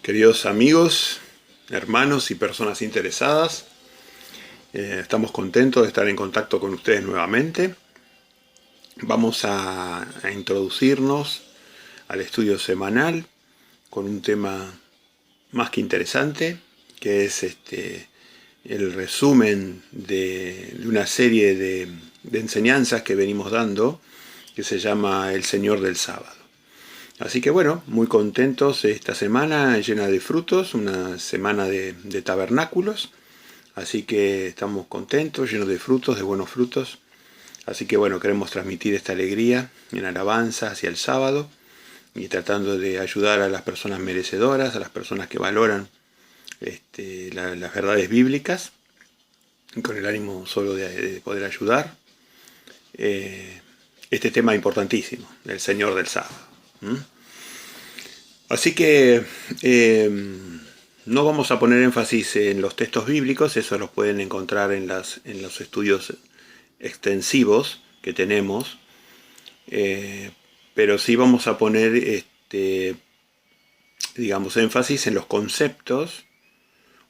Queridos amigos, hermanos y personas interesadas, estamos contentos de estar en contacto con ustedes nuevamente. Vamos a introducirnos al estudio semanal con un tema más que interesante, que es el resumen de una serie de enseñanzas que venimos dando, que se llama El Señor del Sábado. Así que bueno, muy contentos esta semana llena de frutos, una semana de tabernáculos, así que estamos contentos, llenos de frutos, de buenos frutos. Así que bueno, queremos transmitir esta alegría en alabanza hacia el sábado y tratando de ayudar a las personas merecedoras, a las personas que valoran las verdades bíblicas, con el ánimo solo de poder ayudar. Este tema importantísimo, el Señor del Sábado. Así que no vamos a poner énfasis en los textos bíblicos, eso los pueden encontrar en los estudios extensivos que tenemos, pero sí vamos a poner digamos, énfasis en los conceptos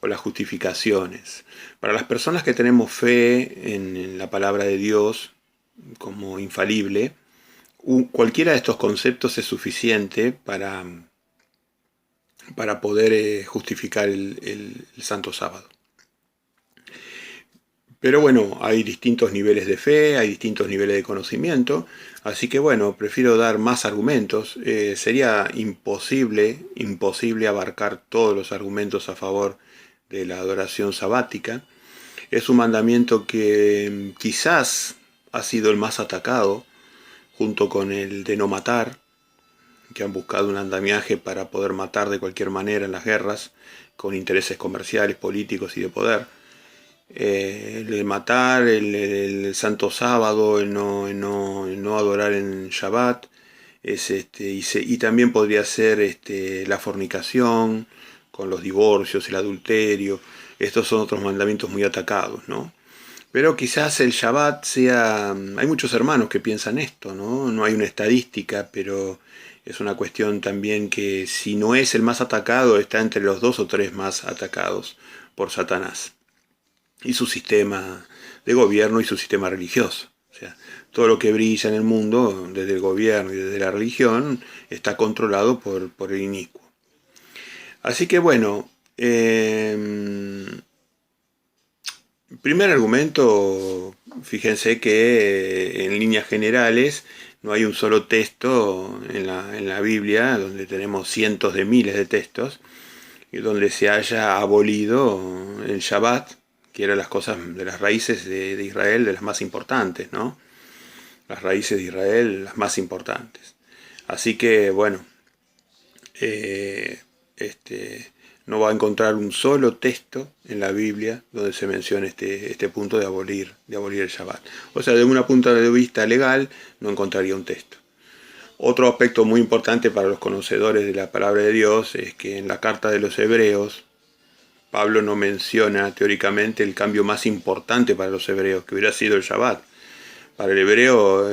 o las justificaciones. Para las personas que tenemos fe en la palabra de Dios como infalible, cualquiera de estos conceptos es suficiente para poder justificar el Santo Sábado. Pero bueno, hay distintos niveles de fe, hay distintos niveles de conocimiento, así que bueno, prefiero dar más argumentos. Sería imposible abarcar todos los argumentos a favor de la adoración sabática. Es un mandamiento que quizás ha sido el más atacado, junto con el de no matar, que han buscado un andamiaje para poder matar de cualquier manera en las guerras, con intereses comerciales, políticos y de poder. El de matar, el Santo Sábado, el no adorar en Shabbat, y también podría ser la fornicación, con los divorcios, el adulterio. Estos son otros mandamientos muy atacados, ¿no? Pero quizás el Shabbat sea... Hay muchos hermanos que piensan esto, ¿no? No hay una estadística, pero es una cuestión también que si no es el más atacado, está entre los 2 o 3 más atacados por Satanás y su sistema de gobierno y su sistema religioso. O sea, todo lo que brilla en el mundo, desde el gobierno y desde la religión, está controlado por el inicuo. Así que bueno, primer argumento, fíjense que en líneas generales no hay un solo texto en la Biblia, donde tenemos cientos de miles de textos, y donde se haya abolido el Shabbat, que eran las cosas de las raíces de Israel, de las más importantes, ¿no? Las raíces de Israel, las más importantes. Así que, bueno, no va a encontrar un solo texto en la Biblia donde se mencione este punto de abolir el Shabbat. O sea, de una punto de vista legal, no encontraría un texto. Otro aspecto muy importante para los conocedores de la palabra de Dios es que en la carta de los Hebreos, Pablo no menciona teóricamente el cambio más importante para los hebreos, que hubiera sido el Shabbat. Para el hebreo,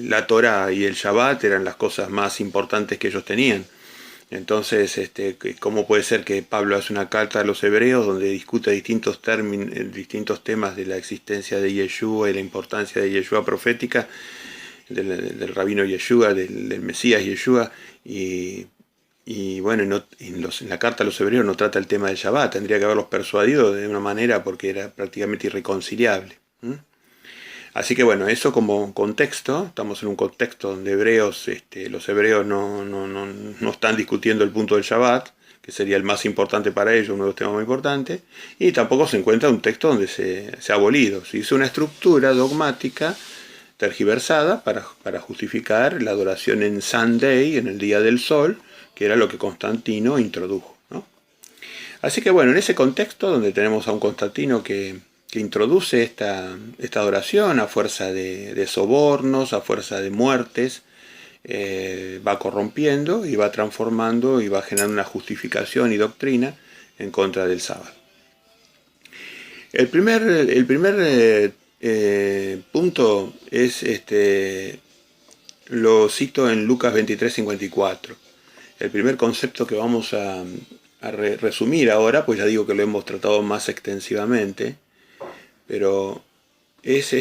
la Torah y el Shabbat eran las cosas más importantes que ellos tenían. Entonces, ¿cómo puede ser que Pablo hace una carta a los hebreos donde discute distintos temas de la existencia de Yeshua y la importancia de Yeshua profética, del rabino Yeshua, del Mesías Yeshua, y bueno, en la carta a los hebreos no trata el tema del Shabbat, tendría que haberlos persuadido de una manera porque era prácticamente irreconciliable. Así que bueno, eso como contexto, estamos en un contexto donde los hebreos no están discutiendo el punto del Shabbat, que sería el más importante para ellos, uno de los temas más importantes, y tampoco se encuentra un texto donde se ha abolido. Se hizo una estructura dogmática tergiversada para justificar la adoración en Sunday, en el día del sol, que era lo que Constantino introdujo, ¿no? Así que bueno, en ese contexto donde tenemos a un Constantino que introduce esta adoración a fuerza de sobornos, a fuerza de muertes, va corrompiendo y va transformando y va generando una justificación y doctrina en contra del sábado. El primer punto es, lo cito en Lucas 23:54. El primer concepto que vamos a resumir ahora, pues ya digo que lo hemos tratado más extensivamente, pero es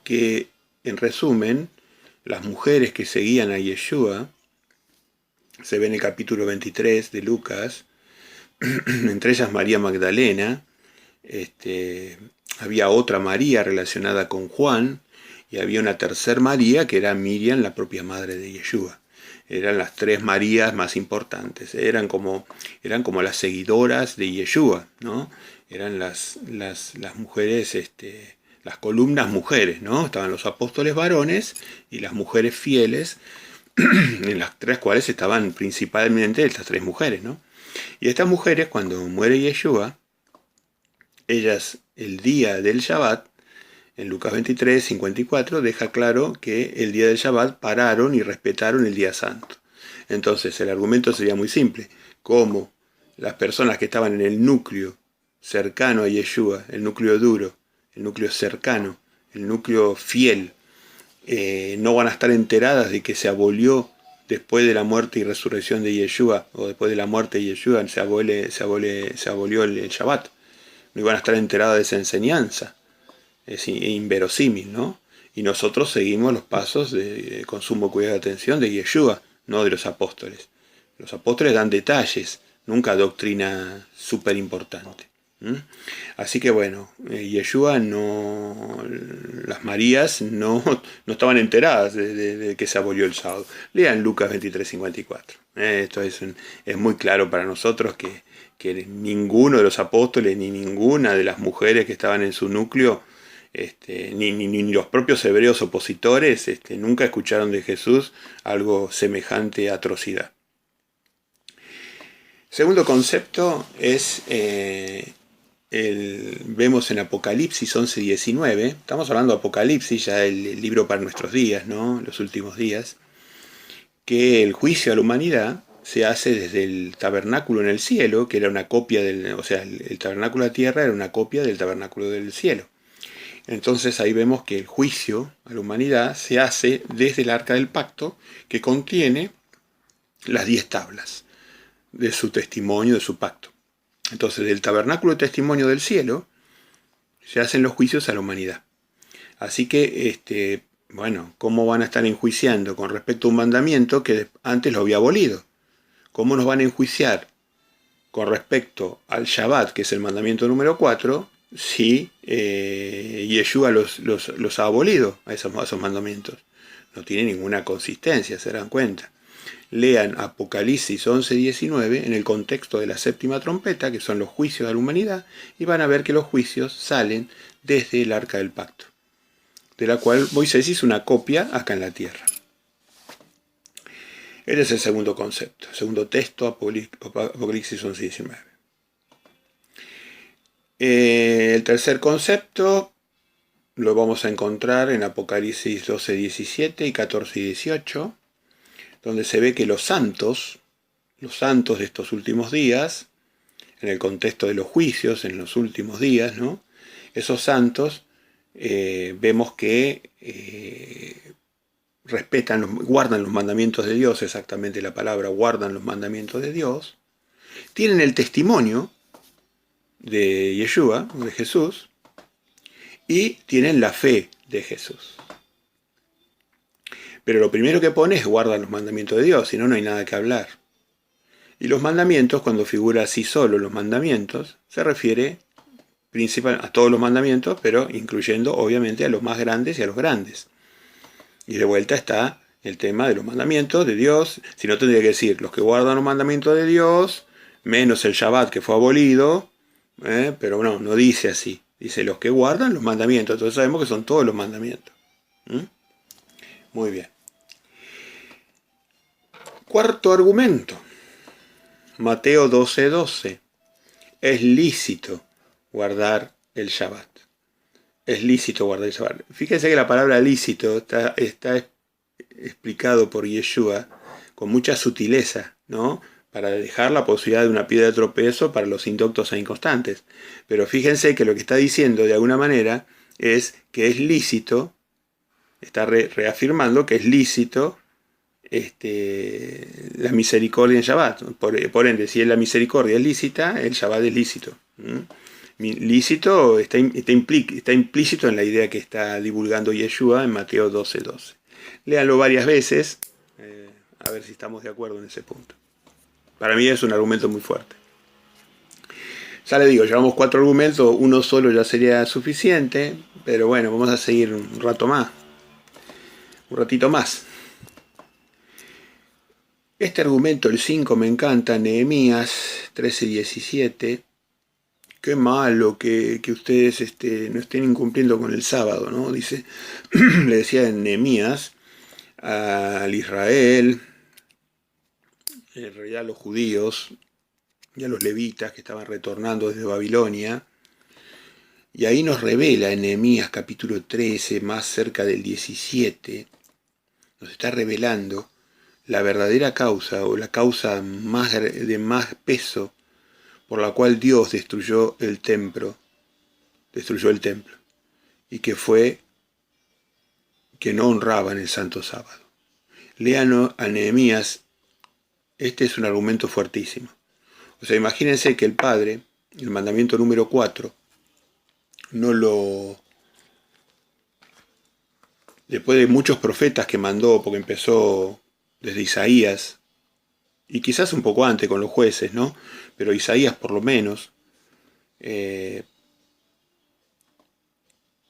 que, en resumen, las mujeres que seguían a Yeshua, se ve en el capítulo 23 de Lucas, entre ellas María Magdalena, había otra María relacionada con Juan, y había una tercer María que era Miriam, la propia madre de Yeshua. Eran las tres Marías más importantes, eran como las seguidoras de Yeshua, ¿no? Eran las mujeres, las columnas mujeres, ¿no? Estaban los apóstoles varones y las mujeres fieles, en las tres cuales estaban principalmente estas tres mujeres, ¿no? Y estas mujeres, cuando muere Yeshua, ellas, el día del Shabbat, en Lucas 23, 54, deja claro que el día del Shabbat pararon y respetaron el día santo. Entonces el argumento sería muy simple. Como las personas que estaban en el núcleo cercano a Yeshua, el núcleo duro, el núcleo cercano, el núcleo fiel, no van a estar enteradas de que se abolió después de la muerte y resurrección de Yeshua, o después de la muerte de Yeshua se abolió el Shabbat. No iban a estar enteradas de esa enseñanza. Es inverosímil, ¿no? Y nosotros seguimos los pasos con sumo cuidado de atención de Yeshua, no de los apóstoles. Los apóstoles dan detalles, nunca doctrina súper importante. Así que bueno, Yeshua no, las Marías no estaban enteradas de que se abolió el sábado. Lean Lucas 23, 54. Esto es muy claro para nosotros que ninguno de los apóstoles ni ninguna de las mujeres que estaban en su núcleo, ni los propios hebreos opositores, nunca escucharon de Jesús algo semejante a atrocidad. Segundo concepto es, vemos en Apocalipsis 11:19, estamos hablando de Apocalipsis, ya el libro para nuestros días, ¿no? Los últimos días, que el juicio a la humanidad se hace desde el tabernáculo en el cielo, que era una copia el tabernáculo de la tierra era una copia del tabernáculo del cielo. Entonces ahí vemos que el juicio a la humanidad se hace desde el arca del pacto, que contiene las 10 tablas de su testimonio, de su pacto. Entonces del tabernáculo de testimonio del cielo se hacen los juicios a la humanidad. Así que, ¿cómo van a estar enjuiciando con respecto a un mandamiento que antes lo había abolido? ¿Cómo nos van a enjuiciar con respecto al Shabbat, que es el mandamiento número 4, si Yeshua los ha abolido a esos mandamientos? No tiene ninguna consistencia, se dan cuenta. Lean Apocalipsis 11:19 en el contexto de la séptima trompeta, que son los juicios a la humanidad, y van a ver que los juicios salen desde el arca del pacto, de la cual Moisés hizo una copia acá en la tierra. Este es el segundo concepto, el segundo texto, Apocalipsis 11:19. El tercer concepto lo vamos a encontrar en Apocalipsis 12:17 y 14:18, donde se ve que los santos de estos últimos días, en el contexto de los juicios en los últimos días, ¿no? Esos santos vemos que guardan los mandamientos de Dios, exactamente la palabra, guardan los mandamientos de Dios, tienen el testimonio de Yeshua, de Jesús, y tienen la fe de Jesús. Pero lo primero que pone es guardan los mandamientos de Dios, si no, no hay nada que hablar. Y los mandamientos, cuando figura así solo los mandamientos, se refiere principalmente a todos los mandamientos, pero incluyendo obviamente a los más grandes y a los grandes. Y de vuelta está el tema de los mandamientos de Dios. Si no, tendría que decir los que guardan los mandamientos de Dios, menos el Shabbat que fue abolido, pero no dice así. Dice los que guardan los mandamientos. Entonces sabemos que son todos los mandamientos. Muy bien. Cuarto argumento. Mateo 12:12. Es lícito guardar el Shabbat. Es lícito guardar el Shabbat. Fíjense que la palabra lícito está explicado por Yeshua con mucha sutileza, ¿no? Para dejar la posibilidad de una piedra de tropiezo para los indoctos e inconstantes. Pero fíjense que lo que está diciendo de alguna manera es que es lícito, está reafirmando que es lícito la misericordia en Shabbat. Por ende, si la misericordia es lícita, el Shabbat es lícito. Lícito está implícito en la idea que está divulgando Yeshua en Mateo 12:12. Léanlo varias veces, a ver si estamos de acuerdo en ese punto. Para mí es un argumento muy fuerte. Ya le digo, llevamos 4 argumentos, uno solo ya sería suficiente, pero bueno, vamos a seguir un rato más, un ratito más. Este argumento, el 5, me encanta, Nehemías 13:17. Qué malo que ustedes no estén incumpliendo con el sábado, ¿no? Dice, le decía en Nehemías al Israel, en realidad a los judíos y a los levitas que estaban retornando desde Babilonia. Y ahí nos revela en Nehemías capítulo 13, más cerca del 17, nos está revelando la verdadera causa o la causa de más peso por la cual Dios destruyó el templo, y que fue que no honraban el santo sábado. Lean a Nehemías, este es un argumento fuertísimo. O sea, imagínense que el Padre, el mandamiento número 4, después de muchos profetas que mandó, porque empezó desde Isaías, y quizás un poco antes con los jueces, ¿no? Pero Isaías por lo menos,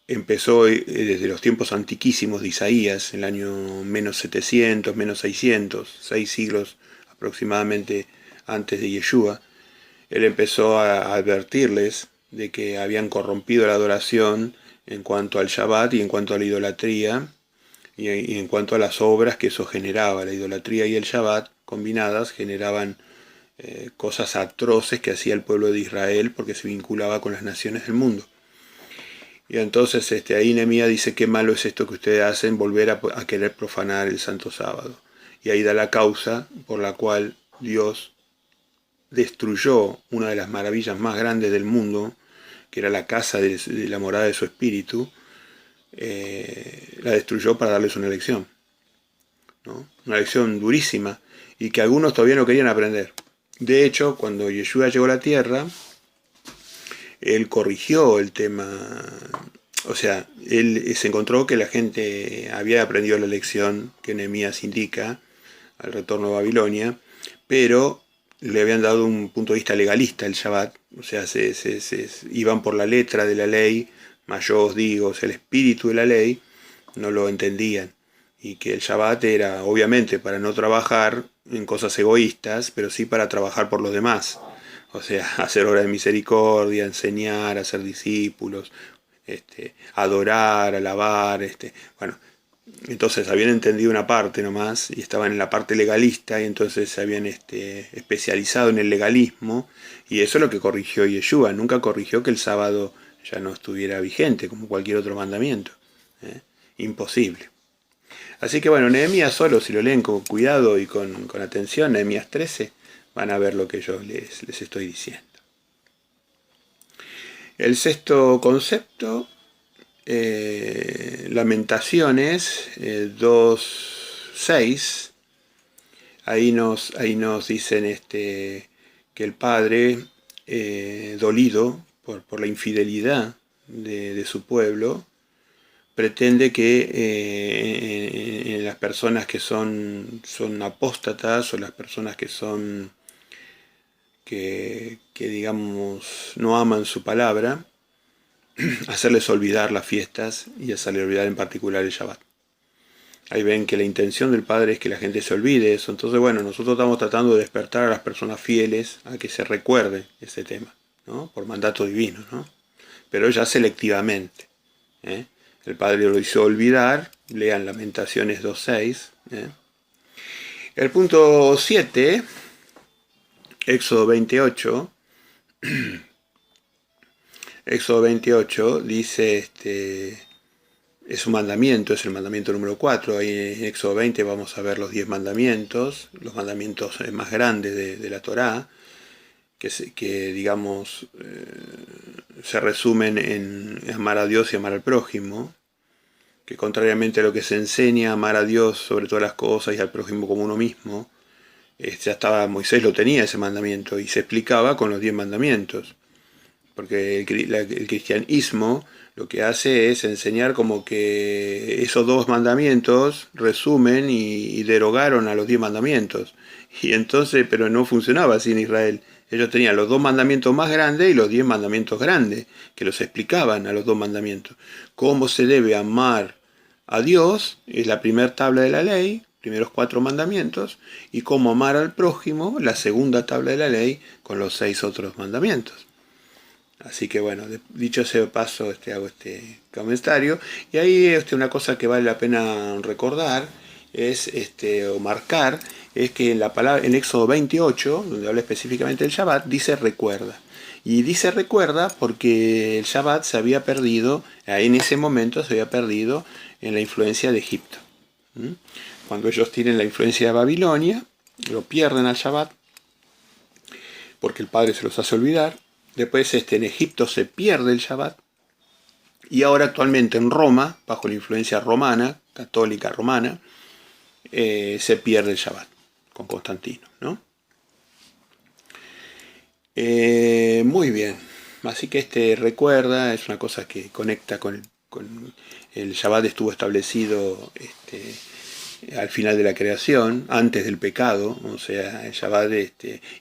empezó desde los tiempos antiquísimos de Isaías, en el año menos 700, menos 600, 6 siglos aproximadamente antes de Yeshua. Él empezó a advertirles de que habían corrompido la adoración en cuanto al Shabbat y en cuanto a la idolatría y en cuanto a las obras que eso generaba. La idolatría y el Shabbat combinadas generaban cosas atroces que hacía el pueblo de Israel porque se vinculaba con las naciones del mundo. Y entonces ahí Nehemías dice, qué malo es esto que ustedes hacen, volver a querer profanar el santo sábado. Y ahí da la causa por la cual Dios destruyó una de las maravillas más grandes del mundo, que era la casa de la morada de su espíritu, la destruyó para darles una lección, ¿no? Una lección durísima y que algunos todavía no querían aprender. De hecho, cuando Yeshua llegó a la tierra, él corrigió el tema, o sea, él se encontró que la gente había aprendido la lección que Nehemías indica al retorno a Babilonia, pero le habían dado un punto de vista legalista al Shabbat, o sea, iban por la letra de la ley, mas yo os digo, o sea, el espíritu de la ley no lo entendían, y que el Shabbat era obviamente para no trabajar en cosas egoístas, pero sí para trabajar por los demás. O sea, hacer obra de misericordia, enseñar, hacer discípulos, adorar, alabar, bueno, entonces habían entendido una parte nomás y estaban en la parte legalista y entonces se habían especializado en el legalismo y eso es lo que corrigió Yeshua. Nunca corrigió que el sábado ya no estuviera vigente como cualquier otro mandamiento. Imposible. Así que bueno, Nehemías solo, si lo leen con cuidado y con atención, Nehemías 13, van a ver lo que yo les estoy diciendo. El sexto concepto, Lamentaciones 2:6, ahí nos dicen que el padre, dolido por la infidelidad de su pueblo, pretende que las personas que son apóstatas o las personas que son que digamos no aman su palabra, hacerles olvidar las fiestas y hacerles olvidar en particular el Shabbat. Ahí ven que la intención del Padre es que la gente se olvide eso. Entonces, bueno, nosotros estamos tratando de despertar a las personas fieles a que se recuerde ese tema, ¿no? Por mandato divino, ¿no? Pero ya selectivamente, ¿eh? El Padre lo hizo olvidar, lean Lamentaciones 2:6. El punto 7, Éxodo 28, Éxodo 28 dice, es un mandamiento, es el mandamiento número 4. Ahí en Éxodo 20 vamos a ver los 10 mandamientos, los mandamientos más grandes de la Torá, que digamos, se resumen en amar a Dios y amar al prójimo. que contrariamente a lo que se enseña, amar a Dios sobre todas las cosas y al prójimo como uno mismo, ya estaba, Moisés lo tenía ese mandamiento y se explicaba con los 10 mandamientos. Porque el cristianismo lo que hace es enseñar como que esos 2 mandamientos resumen y derogaron a los 10 mandamientos. Y entonces, pero no funcionaba así en Israel. Ellos tenían los 2 mandamientos más grandes y los 10 mandamientos grandes, que los explicaban a los 2 mandamientos. Cómo se debe amar a Dios, es la primera tabla de la ley, primeros 4 mandamientos, y cómo amar al prójimo, la segunda tabla de la ley, con los 6 otros mandamientos. Así que bueno, dicho ese paso, hago este comentario. Y ahí una cosa que vale la pena recordar es o marcar, es que en la palabra, en Éxodo 28, donde habla específicamente del Shabbat, dice recuerda. Y dice recuerda porque el Shabbat se había perdido, en ese momento se había perdido en la influencia de Egipto. Cuando ellos tienen la influencia de Babilonia, lo pierden al Shabbat, porque el Padre se los hace olvidar. Después en Egipto se pierde el Shabbat. Y ahora actualmente en Roma, bajo la influencia romana, católica romana, se pierde el Shabbat con Constantino, ¿no? Muy bien. Así que recuerda, es una cosa que conecta con el Shabbat. Estuvo establecido al final de la creación, antes del pecado, o sea, el Shabbat,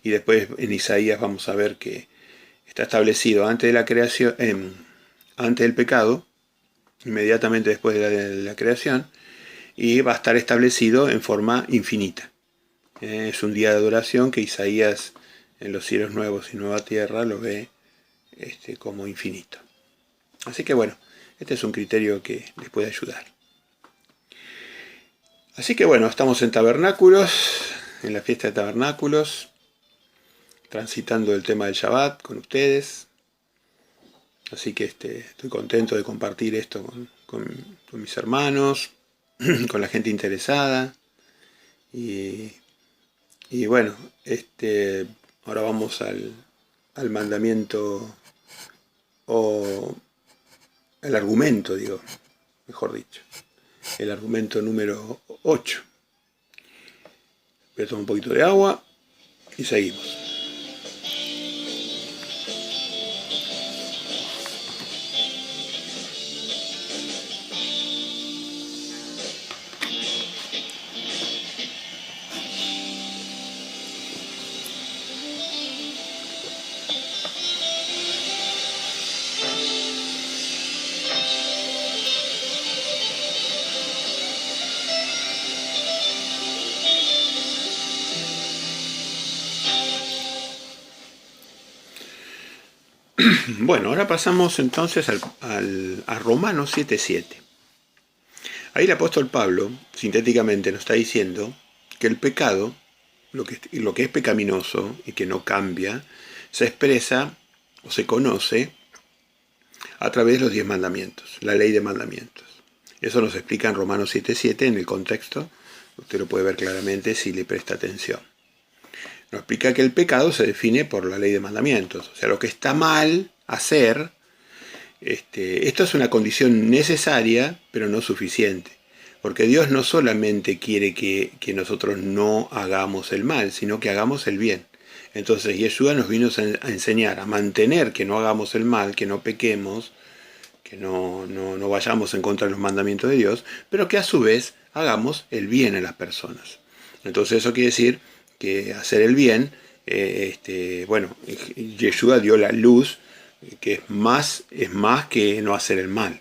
y después en Isaías vamos a ver que está establecido antes de la creación, antes del pecado, inmediatamente después de la creación, y va a estar establecido en forma infinita. Es un día de adoración que Isaías en los cielos nuevos y nueva tierra lo ve como infinito. Así que bueno, este es un criterio que les puede ayudar. Así que bueno, estamos en tabernáculos, en la fiesta de tabernáculos, transitando el tema del Shabbat con ustedes. Así que estoy contento de compartir esto con mis hermanos, con la gente interesada. Y bueno, ahora vamos al mandamiento, o el argumento, mejor dicho. El argumento número 8. Voy a tomar un poquito de agua y seguimos. Bueno, ahora pasamos entonces a Romanos 7:7. Ahí el apóstol Pablo, sintéticamente, nos está diciendo que el pecado, lo que es pecaminoso y que no cambia, se expresa o se conoce a través de los 10 mandamientos, la ley de mandamientos. Eso nos explica en Romanos 7:7 en el contexto. Usted lo puede ver claramente si le presta atención. Nos explica que el pecado se define por la ley de mandamientos. O sea, lo que está mal hacer, esto es una condición necesaria, pero no suficiente. Porque Dios no solamente quiere que nosotros no hagamos el mal, sino que hagamos el bien. Entonces Yeshua nos vino a enseñar a mantener que no hagamos el mal, que no pequemos, que no vayamos en contra de los mandamientos de Dios, pero que a su vez hagamos el bien a las personas. Entonces eso quiere decir que hacer el bien, bueno, Yeshua dio la luz, que es más que no hacer el mal.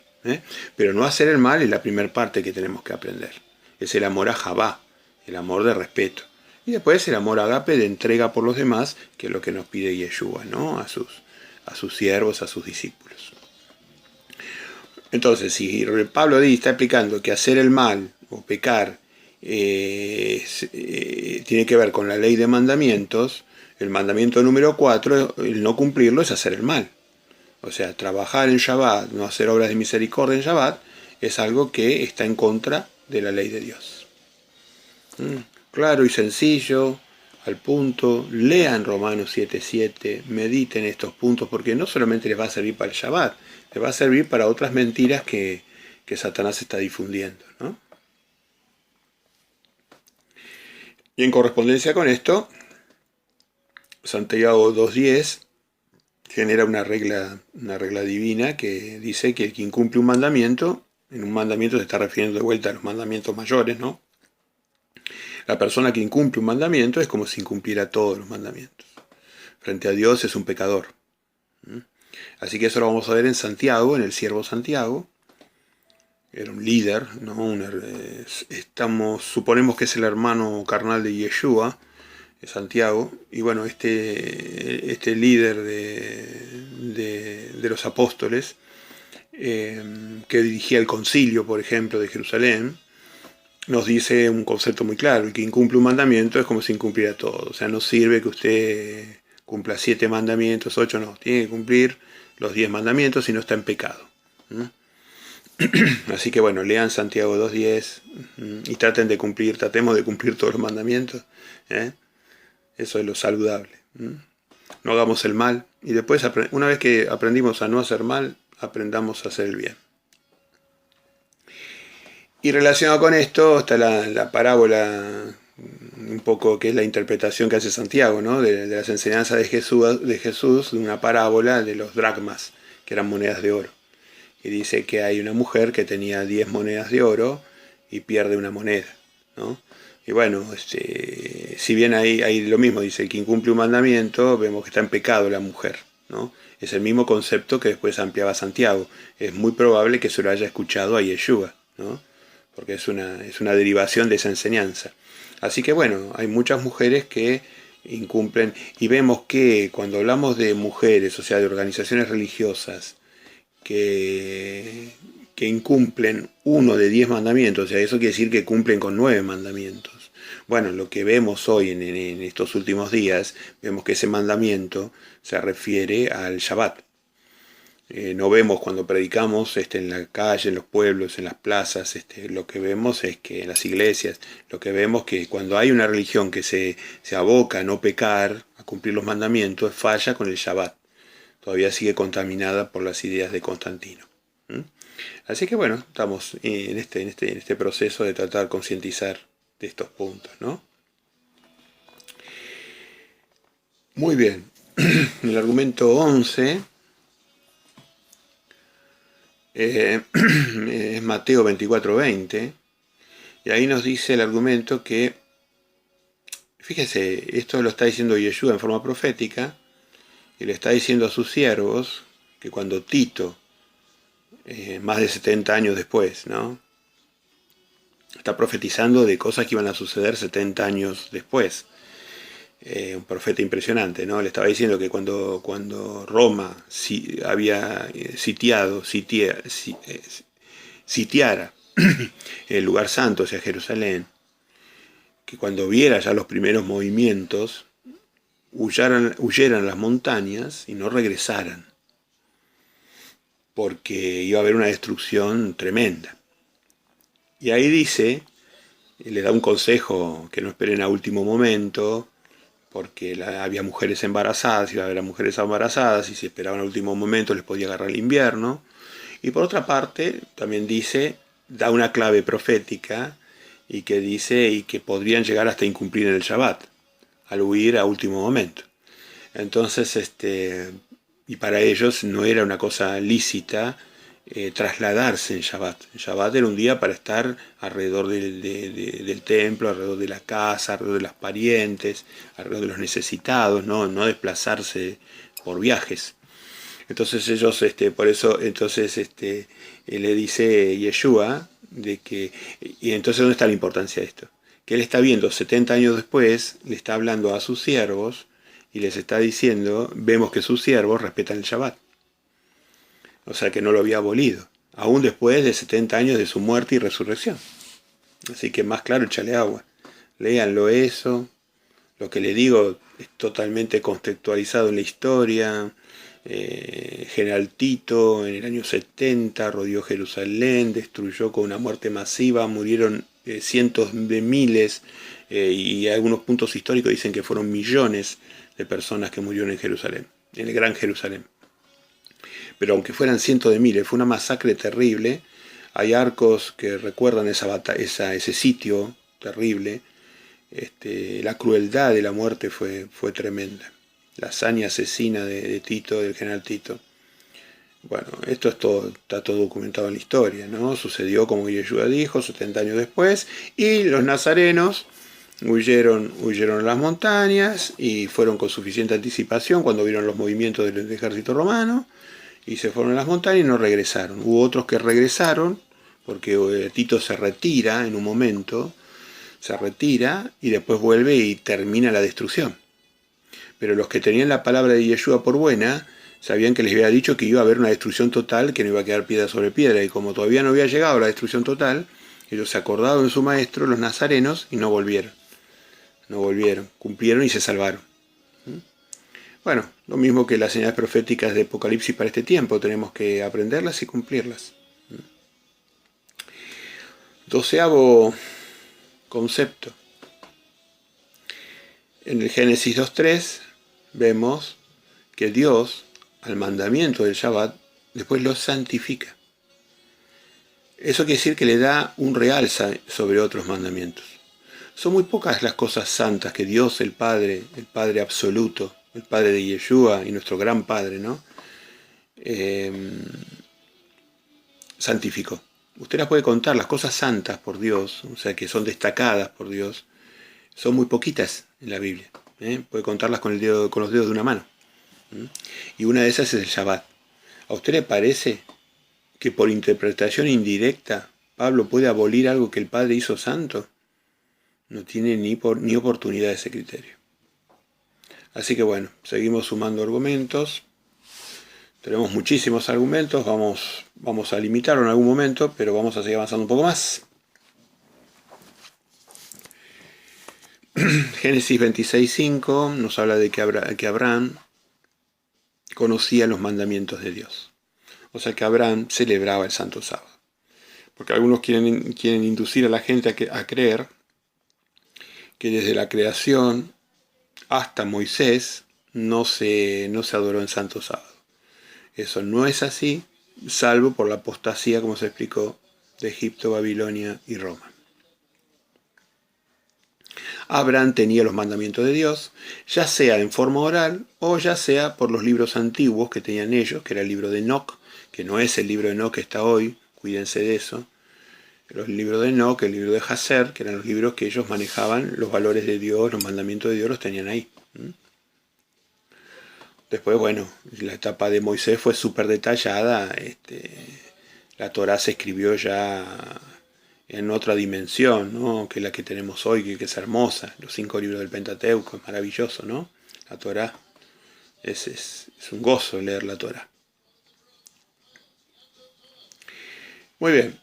Pero no hacer el mal es la primera parte que tenemos que aprender. Es el amor a Javá, el amor de respeto. Y después el amor agape de entrega por los demás, que es lo que nos pide Yeshua, ¿no? A sus siervos, a sus discípulos. Entonces, si Pablo está explicando que hacer el mal o pecar tiene que ver con la ley de mandamientos, el mandamiento número 4, el no cumplirlo es hacer el mal. O sea, trabajar en Shabbat, no hacer obras de misericordia en Shabbat, es algo que está en contra de la ley de Dios. Claro y sencillo, al punto. Lean Romanos 7:7, mediten estos puntos, porque no solamente les va a servir para el Shabbat, les va a servir para otras mentiras que que Satanás está difundiendo, ¿no? Y en correspondencia con esto, Santiago 2.10 genera una regla divina que dice que el que incumple un mandamiento, en un mandamiento se está refiriendo de vuelta a los mandamientos mayores, ¿no? La persona que incumple un mandamiento es como si incumpliera todos los mandamientos. Frente a Dios es un pecador. Así que eso lo vamos a ver en Santiago, en el siervo Santiago. Era un líder, ¿no? Suponemos que es el hermano carnal de Yeshua, Santiago, y bueno, este líder de los apóstoles, que dirigía el concilio, por ejemplo, de Jerusalén, nos dice un concepto muy claro: el que incumple un mandamiento es como si incumpliera todo. O sea, no sirve que usted cumpla 7 mandamientos, 8 no, tiene que cumplir los 10 mandamientos y no está en pecado. Así que bueno, lean Santiago 2.10 y tratemos de cumplir todos los mandamientos. Eso es lo saludable. No hagamos el mal, y después, una vez que aprendimos a no hacer mal, aprendamos a hacer el bien. Y relacionado con esto está la parábola, un poco, que es la interpretación que hace Santiago, ¿no? de las enseñanzas de Jesús, de una parábola de los dracmas, que eran monedas de oro. Y dice que hay una mujer que tenía 10 monedas de oro y pierde una moneda, ¿no? Y bueno, si bien hay lo mismo, dice que incumple un mandamiento, vemos que está en pecado la mujer, ¿no? Es el mismo concepto que después ampliaba Santiago. Es muy probable que se lo haya escuchado a Yeshua, ¿no? Porque es una derivación de esa enseñanza. Así que bueno, hay muchas mujeres que incumplen, y vemos que cuando hablamos de mujeres, o sea, de organizaciones religiosas, que incumplen uno de 10 mandamientos, o sea, eso quiere decir que cumplen con 9 mandamientos. Bueno, lo que vemos hoy en estos últimos días, vemos que ese mandamiento se refiere al Shabbat. No vemos cuando predicamos en la calle, en los pueblos, en las plazas, lo que vemos es que en las iglesias, lo que vemos que cuando hay una religión que se aboca a no pecar, a cumplir los mandamientos, falla con el Shabbat. Todavía sigue contaminada por las ideas de Constantino. Así que bueno, estamos en este proceso de tratar de concientizar de estos puntos, ¿no? Muy bien. El argumento 11 es Mateo 24:20, y ahí nos dice el argumento que, fíjese, esto lo está diciendo Yeshua en forma profética, y le está diciendo a sus siervos que cuando Tito, más de 70 años después, ¿no? Está profetizando de cosas que iban a suceder 70 años después. Un profeta impresionante, ¿no? Le estaba diciendo que cuando Roma había sitiara el lugar santo, o sea, Jerusalén, que cuando viera ya los primeros movimientos, huyeran a las montañas y no regresaran, porque iba a haber una destrucción tremenda. Y ahí dice, le da un consejo, que no esperen a último momento, porque había mujeres embarazadas, iba a haber mujeres embarazadas, y si esperaban al último momento les podía agarrar el invierno. Y por otra parte, también dice, da una clave profética, y que dice y que podrían llegar hasta incumplir en el Shabbat, al huir a último momento. Entonces, y para ellos no era una cosa lícita trasladarse en Shabbat. El Shabbat era un día para estar alrededor del templo, alrededor de la casa, alrededor de los parientes, alrededor de los necesitados, no desplazarse por viajes. Entonces ellos, por eso, le dice Yeshua, y entonces ¿dónde está la importancia de esto? Que él está viendo 70 años después, le está hablando a sus siervos, y les está diciendo, vemos que sus siervos respetan el Shabbat. O sea que no lo había abolido, aún después de 70 años de su muerte y resurrección. Así que más claro, échale agua. Léanlo eso. Lo que le digo es totalmente contextualizado en la historia. General Tito en el año 70 rodeó Jerusalén, destruyó con una muerte masiva, murieron cientos de miles, y algunos puntos históricos dicen que fueron millones de personas que murieron en Jerusalén, en el Gran Jerusalén. Pero aunque fueran cientos de miles, fue una masacre terrible. Hay arcos que recuerdan ese sitio terrible. La crueldad de la muerte fue tremenda. La hazaña asesina de Tito, del general Tito. Bueno, esto está todo documentado en la historia, ¿no? Sucedió como Yeshua dijo, 70 años después, y los nazarenos huyeron a las montañas y fueron con suficiente anticipación cuando vieron los movimientos del ejército romano, y se fueron a las montañas y no regresaron. Hubo otros que regresaron, porque Tito se retira en un momento, se retira y después vuelve y termina la destrucción. Pero los que tenían la palabra de Yeshua por buena, sabían que les había dicho que iba a haber una destrucción total, que no iba a quedar piedra sobre piedra, y como todavía no había llegado la destrucción total, ellos se acordaron de su maestro, los nazarenos, y no volvieron. No volvieron, cumplieron y se salvaron. Bueno, lo mismo que las señales proféticas de Apocalipsis para este tiempo, tenemos que aprenderlas y cumplirlas. 12º concepto. En el Génesis 2.3 vemos que Dios, al mandamiento del Shabbat, después lo santifica. Eso quiere decir que le da un realza sobre otros mandamientos. Son muy pocas las cosas santas que Dios, el Padre absoluto, el Padre de Yeshua y nuestro gran Padre, ¿no? Santificó. Usted las puede contar, las cosas santas por Dios, o sea, que son destacadas por Dios, son muy poquitas en la Biblia. Puede contarlas con los dedos de una mano. Y una de esas es el Shabbat. ¿A usted le parece que por interpretación indirecta Pablo puede abolir algo que el Padre hizo santo? No tiene ni oportunidad ese criterio. Así que bueno, seguimos sumando argumentos. Tenemos muchísimos argumentos, vamos a limitarlo en algún momento, pero vamos a seguir avanzando un poco más. Génesis 26.5 nos habla de que Abraham conocía los mandamientos de Dios. O sea que Abraham celebraba el Santo Sábado. Porque algunos quieren inducir a la gente a creer que desde la creación hasta Moisés no se adoró en Santo Sábado. Eso no es así, salvo por la apostasía, como se explicó, de Egipto, Babilonia y Roma. Abraham tenía los mandamientos de Dios, ya sea en forma oral o ya sea por los libros antiguos que tenían ellos, que era el libro de Enoc, que no es el libro de Enoc que está hoy, cuídense de eso. Los libros de Enoc, el libro de Hazer, que eran los libros que ellos manejaban, los valores de Dios, los mandamientos de Dios los tenían ahí. Después, bueno, la etapa de Moisés fue súper detallada. La Torá se escribió ya en otra dimensión, ¿no? Que la que tenemos hoy, que es hermosa. Los 5 libros del Pentateuco, es maravilloso, ¿no? La Torá es un gozo leer la Torá. Muy bien.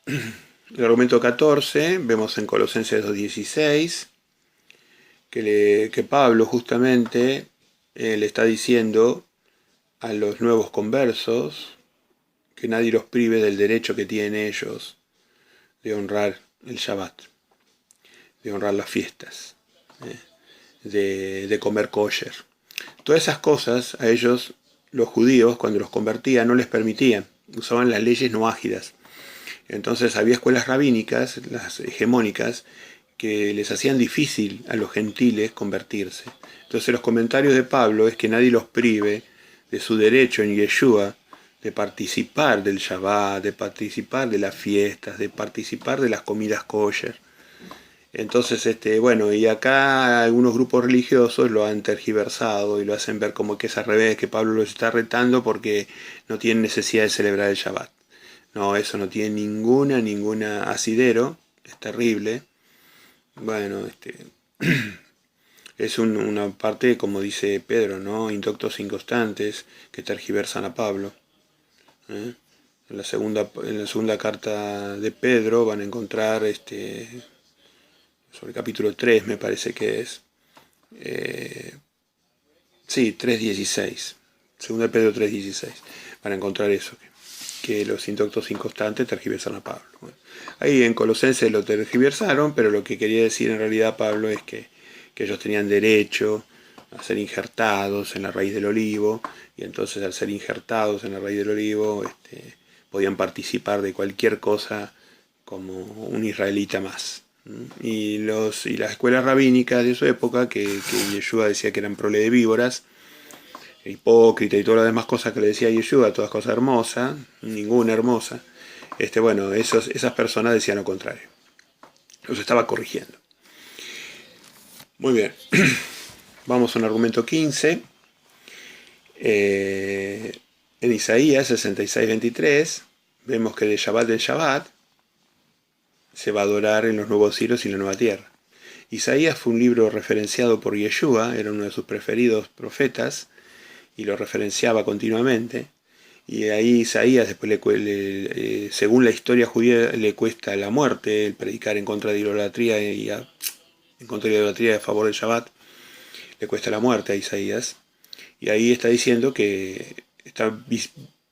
El argumento 14, vemos en Colosenses 2.16, que Pablo justamente le está diciendo a los nuevos conversos que nadie los prive del derecho que tienen ellos de honrar el Shabbat, de honrar las fiestas, de comer kosher. Todas esas cosas a ellos, los judíos, cuando los convertían, no les permitían, usaban las leyes noágidas. Entonces había escuelas rabínicas, las hegemónicas, que les hacían difícil a los gentiles convertirse. Entonces los comentarios de Pablo es que nadie los prive de su derecho en Yeshua de participar del Shabbat, de participar de las fiestas, de participar de las comidas kosher. Entonces, bueno, y acá algunos grupos religiosos lo han tergiversado y lo hacen ver como que es al revés, que Pablo los está retando porque no tienen necesidad de celebrar el Shabbat. No, eso no tiene ninguna asidero, es terrible. Bueno, es una parte, como dice Pedro, ¿no? Indoctos inconstantes que tergiversan a Pablo. En la segunda carta de Pedro van a encontrar sobre el capítulo 3, me parece que es. Sí, 3.16. Segunda de Pedro 3.16. Van a encontrar eso, que los indoctos inconstantes tergiversan a Pablo. Bueno, ahí en Colosenses lo tergiversaron, pero lo que quería decir en realidad Pablo es que ellos tenían derecho a ser injertados en la raíz del olivo, y entonces al ser injertados en la raíz del olivo, podían participar de cualquier cosa como un israelita más. Y las escuelas rabínicas de su época, que Yeshua decía que eran prole de víboras, hipócrita y todas las demás cosas que le decía Yeshua, todas cosas hermosas, ninguna hermosa, bueno, esas personas decían lo contrario. Los estaba corrigiendo. Muy bien. Vamos a un argumento 15. En Isaías 66:23 vemos que de Shabbat en Shabbat se va a adorar en los nuevos cielos y la nueva tierra. Isaías fue un libro referenciado por Yeshua, era uno de sus preferidos profetas, y lo referenciaba continuamente. Y ahí Isaías, después según la historia judía, le cuesta la muerte el predicar en contra de idolatría en contra de la idolatría a favor del Shabbat. Le cuesta la muerte a Isaías. Y ahí está diciendo que está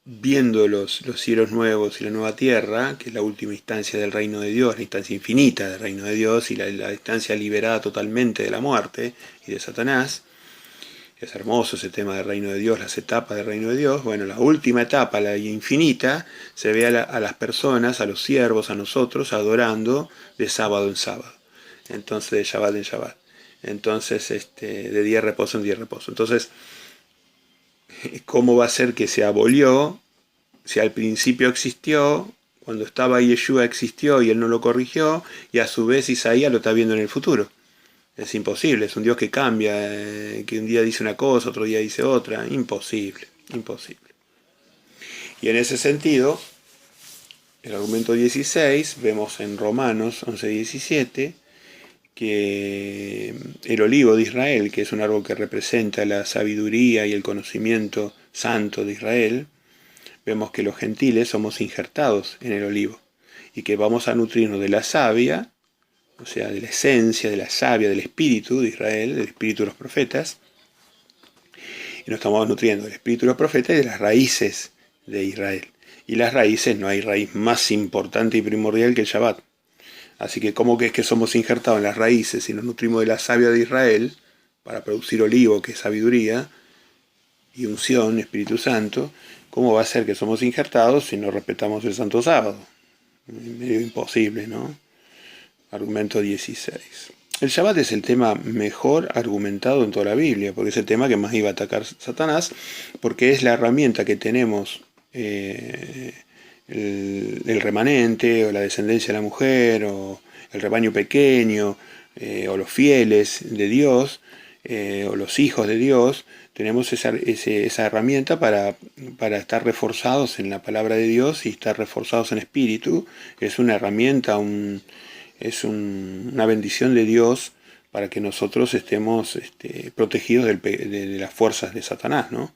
viendo los cielos nuevos y la nueva tierra, que es la última instancia del reino de Dios, la instancia infinita del reino de Dios y la instancia liberada totalmente de la muerte y de Satanás. Es hermoso ese tema del reino de Dios, las etapas del reino de Dios. Bueno, la última etapa, la infinita, se ve a las personas, a los siervos, a nosotros, adorando de sábado en sábado. Entonces, de Shabbat en Shabbat. Entonces, de día de reposo en día de reposo. Entonces, ¿cómo va a ser que se abolió? Si al principio existió, cuando estaba Yeshua existió y él no lo corrigió, y a su vez Isaías lo está viendo en el futuro. Es imposible, es un Dios que cambia, que un día dice una cosa, otro día dice otra. Imposible, imposible. Y en ese sentido, el argumento 16, vemos en Romanos 11:17, que el olivo de Israel, que es un árbol que representa la sabiduría y el conocimiento santo de Israel, vemos que los gentiles somos injertados en el olivo y que vamos a nutrirnos de la savia, o sea, de la esencia, de la savia, del espíritu de Israel, del espíritu de los profetas, y nos estamos nutriendo del espíritu de los profetas y de las raíces de Israel. Y las raíces, no hay raíz más importante y primordial que el Shabbat. Así que, ¿cómo que es que somos injertados en las raíces y nos nutrimos de la savia de Israel para producir olivo, que es sabiduría, y unción, Espíritu Santo? ¿Cómo va a ser que somos injertados si no respetamos el Santo Sábado? Medio imposible, ¿no? Argumento 16. El Shabbat es el tema mejor argumentado en toda la Biblia, porque es el tema que más iba a atacar Satanás, porque es la herramienta que tenemos el remanente, o la descendencia de la mujer, o el rebaño pequeño, o los fieles de Dios, o los hijos de Dios. Tenemos esa herramienta para estar reforzados en la palabra de Dios y estar reforzados en espíritu. Es una herramienta, una bendición de Dios para que nosotros estemos protegidos de las fuerzas de Satanás, ¿no?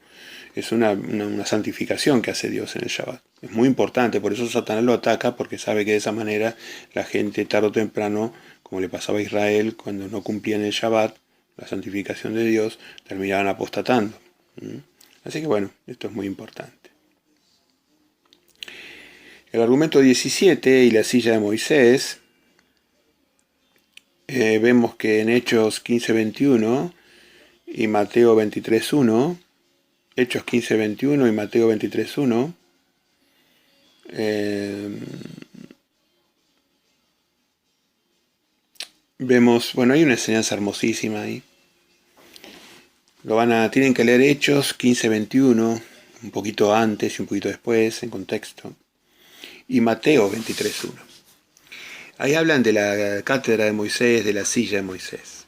Es una santificación que hace Dios en el Shabbat. Es muy importante, por eso Satanás lo ataca, porque sabe que de esa manera la gente tarde o temprano, como le pasaba a Israel cuando no cumplían el Shabbat, la santificación de Dios, terminaban apostatando. Así que bueno, esto es muy importante. El argumento 17 y la silla de Moisés, vemos que en Hechos 15:21 y Mateo 23:1, Hechos 15:21 y Mateo 23:1, vemos, bueno, hay una enseñanza hermosísima ahí. Tienen que leer Hechos 15:21, un poquito antes y un poquito después, en contexto, y Mateo 23:1. Ahí hablan de la cátedra de Moisés, de la silla de Moisés.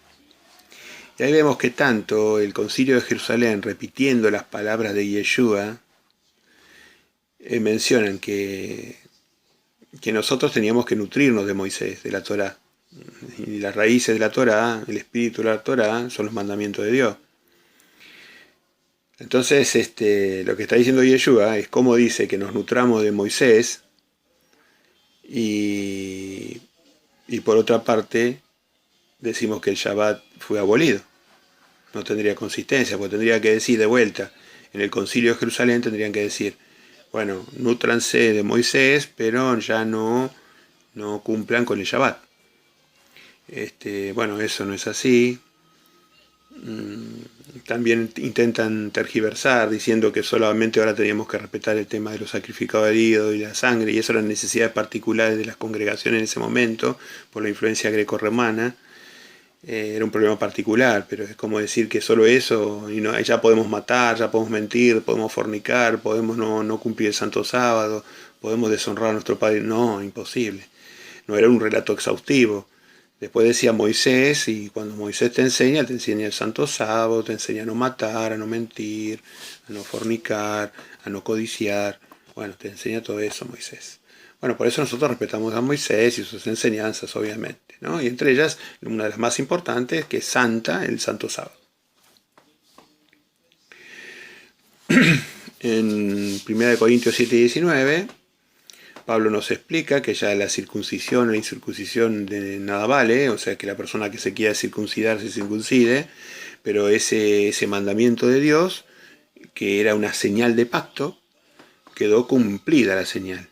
Y ahí vemos que tanto el Concilio de Jerusalén, repitiendo las palabras de Yeshua, mencionan que nosotros teníamos que nutrirnos de Moisés, de la Torá. Y las raíces de la Torá, el espíritu de la Torá, son los mandamientos de Dios. Entonces, lo que está diciendo Yeshua es cómo dice que nos nutramos de Moisés y por otra parte decimos que el Shabbat fue abolido. No tendría consistencia, porque tendría que decir de vuelta, en el Concilio de Jerusalén tendrían que decir, bueno, nútranse de Moisés, pero ya no cumplan con el Shabbat. Bueno, eso no es así. también intentan tergiversar diciendo que solamente ahora teníamos que respetar el tema de los sacrificados del hígado y la sangre, y eso eran necesidades particulares de las congregaciones en ese momento por la influencia greco-romana. Era un problema particular, pero es como decir que solo eso, y no, ya podemos matar, ya podemos mentir, podemos fornicar, podemos no cumplir el Santo Sábado, podemos deshonrar a nuestro Padre. No, imposible. No era un relato exhaustivo. Después decía Moisés, y cuando Moisés te enseña el Santo Sábado, te enseña a no matar, a no mentir, a no fornicar, a no codiciar. Bueno, te enseña todo eso Moisés. Bueno, por eso nosotros respetamos a Moisés y sus enseñanzas, obviamente, ¿no? Y entre ellas, una de las más importantes, que es santa, el Santo Sábado. En 1 Corintios 7:19, Pablo nos explica que ya la circuncisión o la incircuncisión de nada vale, o sea que la persona que se quiera circuncidar se circuncide, pero ese mandamiento de Dios, que era una señal de pacto, quedó cumplida la señal.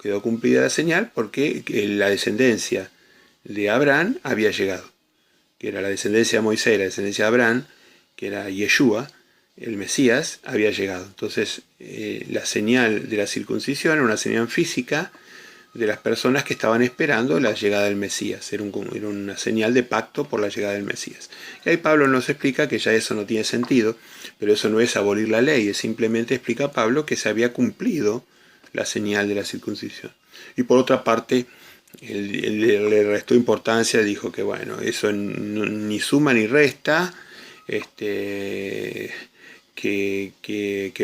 Quedó cumplida la señal porque la descendencia de Abraham había llegado, que era la descendencia de Moisés, la descendencia de Abraham, que era Yeshua, el Mesías, había llegado. Entonces la señal de la circuncisión era una señal física de las personas que estaban esperando la llegada del Mesías. Era una señal de pacto por la llegada del Mesías. Y ahí Pablo nos explica que ya eso no tiene sentido, pero eso no es abolir la ley, es simplemente explica a Pablo que se había cumplido la señal de la circuncisión. Y por otra parte, él le restó importancia, dijo que bueno, eso ni suma ni resta, que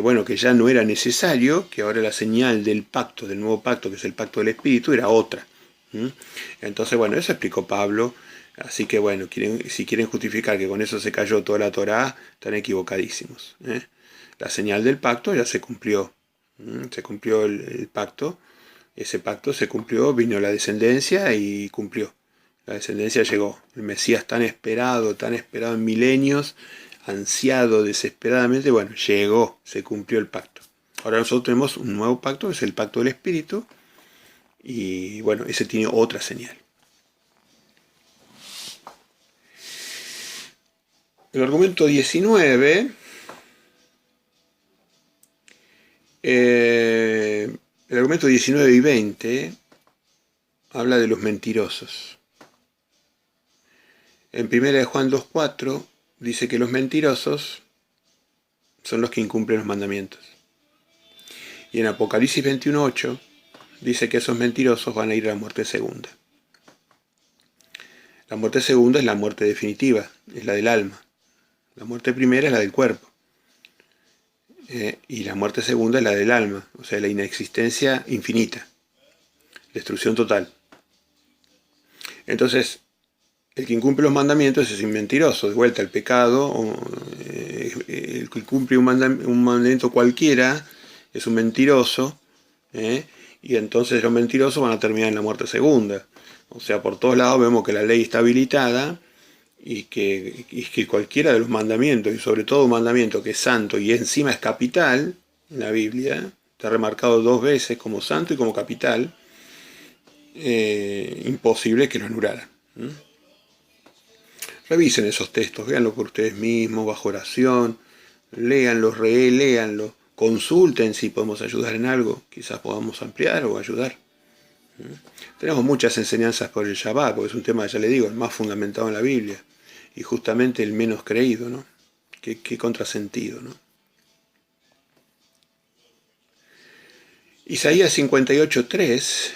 bueno, que ya no era necesario, que ahora la señal del pacto, del nuevo pacto, que es el pacto del Espíritu, era otra. Entonces, bueno, eso explicó Pablo. Así que bueno, si quieren justificar que con eso se cayó toda la Torá, están equivocadísimos. La señal del pacto ya se cumplió. Se cumplió el pacto. Ese pacto se cumplió, vino la descendencia y cumplió. La descendencia llegó. El Mesías tan esperado en milenios, ansiado desesperadamente, bueno, llegó, se cumplió el pacto. Ahora nosotros tenemos un nuevo pacto, que es el pacto del Espíritu, y bueno, ese tiene otra señal. El argumento 19, el argumento 19 y 20 habla de los mentirosos. En 1 Juan 2:4 dice que los mentirosos son los que incumplen los mandamientos. Y en Apocalipsis 21:8 dice que esos mentirosos van a ir a la muerte segunda. La muerte segunda es la muerte definitiva, es la del alma. La muerte primera es la del cuerpo. Y la muerte segunda es la del alma, o sea, la inexistencia infinita, destrucción total. Entonces, el que incumple los mandamientos es un mentiroso. De vuelta, el pecado, el que cumple un mandamiento cualquiera es un mentiroso, y entonces los mentirosos van a terminar en la muerte segunda. O sea, por todos lados vemos que la ley está habilitada y que cualquiera de los mandamientos, y sobre todo un mandamiento que es santo y encima es capital, en la Biblia, está remarcado 2 veces como santo y como capital, imposible que lo anularan. Revisen esos textos, véanlo por ustedes mismos, bajo oración, léanlos, reléanlos, consulten si podemos ayudar en algo, quizás podamos ampliar o ayudar. Tenemos muchas enseñanzas por el Shabbat, porque es un tema, ya le digo, el más fundamentado en la Biblia, y justamente el menos creído, ¿no? Qué contrasentido, ¿no? Isaías 58:3,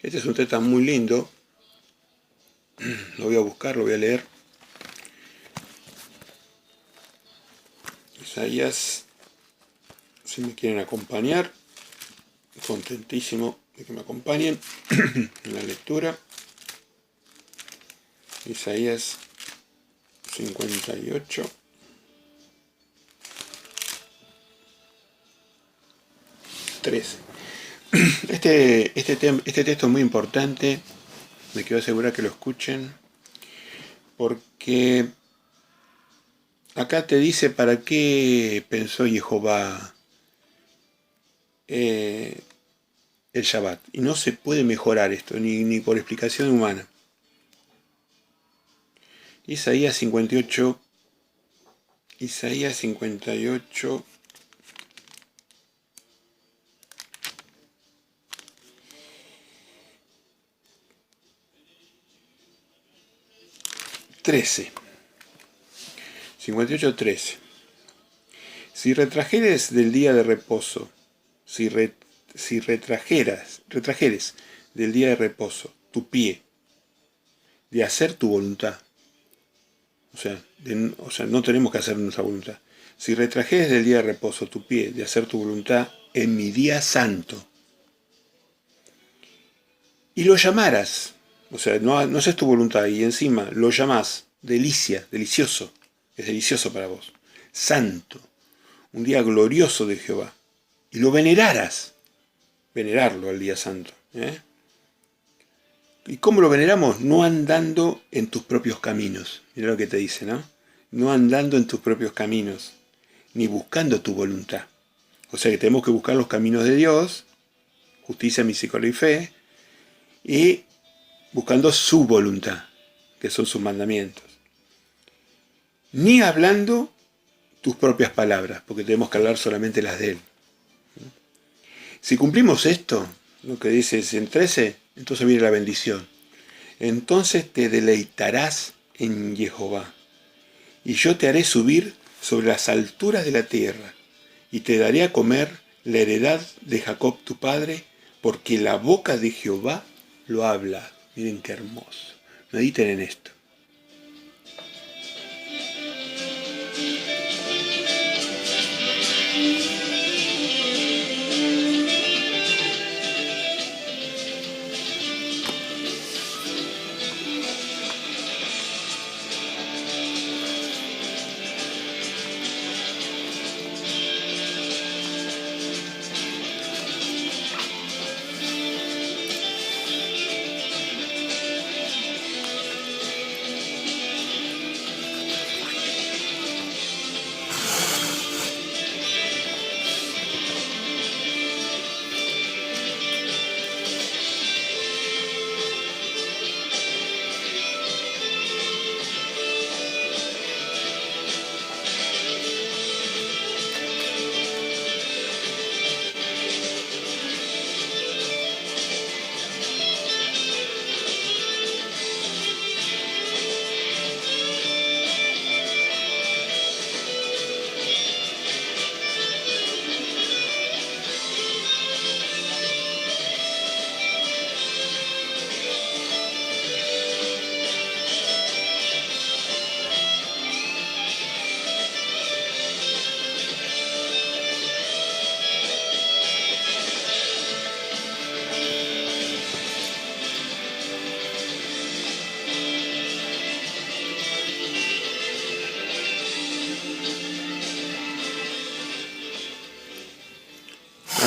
este es un texto muy lindo, lo voy a buscar, lo voy a leer. Isaías, si me quieren acompañar, contentísimo de que me acompañen en la lectura. Isaías 58. Este texto es muy importante, me quiero asegurar que lo escuchen, porque acá te dice para qué pensó Jehová el Shabbat. Y no se puede mejorar esto, ni por explicación humana. Isaías 58, Isaías 58, 13. 58, 13. Si retrajeres del día de reposo, si retrajeres del día de reposo tu pie de hacer tu voluntad, o sea, no tenemos que hacer nuestra voluntad. Si retrajeres del día de reposo tu pie de hacer tu voluntad en mi día santo, y lo llamaras, o sea, no haces tu voluntad y encima lo llamás delicia, delicioso, es delicioso para vos, santo, un día glorioso de Jehová, y lo veneraras, venerarlo al día santo. ¿Y cómo lo veneramos? No andando en tus propios caminos. Mira lo que te dice, ¿no? No andando en tus propios caminos, ni buscando tu voluntad. O sea que tenemos que buscar los caminos de Dios, justicia, misericordia y fe, y buscando su voluntad, que son sus mandamientos. Ni hablando tus propias palabras, porque tenemos que hablar solamente las de Él. Si cumplimos esto, lo que dice en 13, entonces viene la bendición. Entonces te deleitarás en Jehová, y yo te haré subir sobre las alturas de la tierra, y te daré a comer la heredad de Jacob tu padre, porque la boca de Jehová lo ha hablado. Miren qué hermoso. Mediten en esto.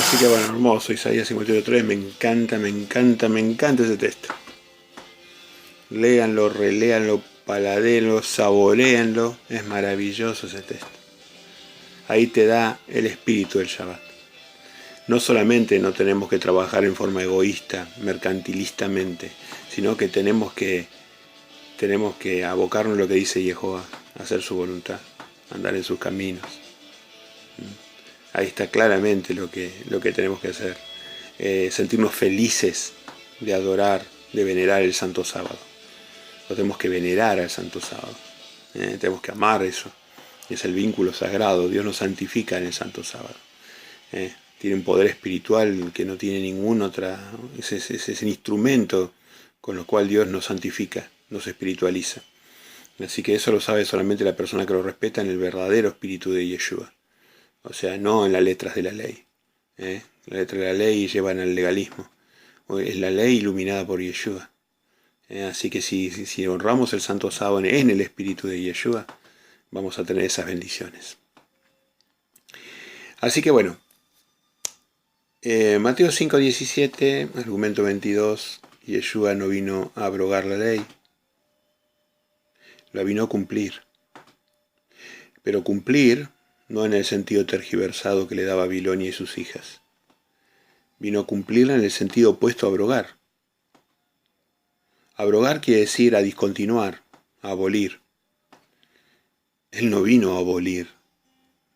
Así que bueno, hermoso, Isaías 58:3, me encanta, me encanta, me encanta ese texto. Léanlo, reléanlo, paladéenlo, saboréenlo, es maravilloso ese texto. Ahí te da el espíritu del Shabbat. No solamente no tenemos que trabajar en forma egoísta, mercantilistamente, sino que tenemos que abocarnos a lo que dice Jehová, hacer su voluntad, andar en sus caminos. Ahí está claramente lo que tenemos que hacer. Sentirnos felices de adorar, de venerar el Santo Sábado. Lo tenemos que venerar al Santo Sábado. Tenemos que amar eso. Es el vínculo sagrado. Dios nos santifica en el Santo Sábado. Tiene un poder espiritual que no tiene ningún otra. Es el instrumento con lo cual Dios nos santifica, nos espiritualiza. Así que eso lo sabe solamente la persona que lo respeta en el verdadero espíritu de Yeshua. O sea, no en las letras de la ley. Las letras de la ley llevan al legalismo. Es la ley iluminada por Yeshua. Así que si honramos el Santo Sábado en el espíritu de Yeshua, vamos a tener esas bendiciones. Así que bueno, Mateo 5:17, argumento 22, Yeshua no vino a abrogar la ley, la vino a cumplir. Pero cumplir no en el sentido tergiversado que le da Babilonia y sus hijas. Vino a cumplirla en el sentido opuesto a abrogar. Abrogar quiere decir a discontinuar, a abolir. Él no vino a abolir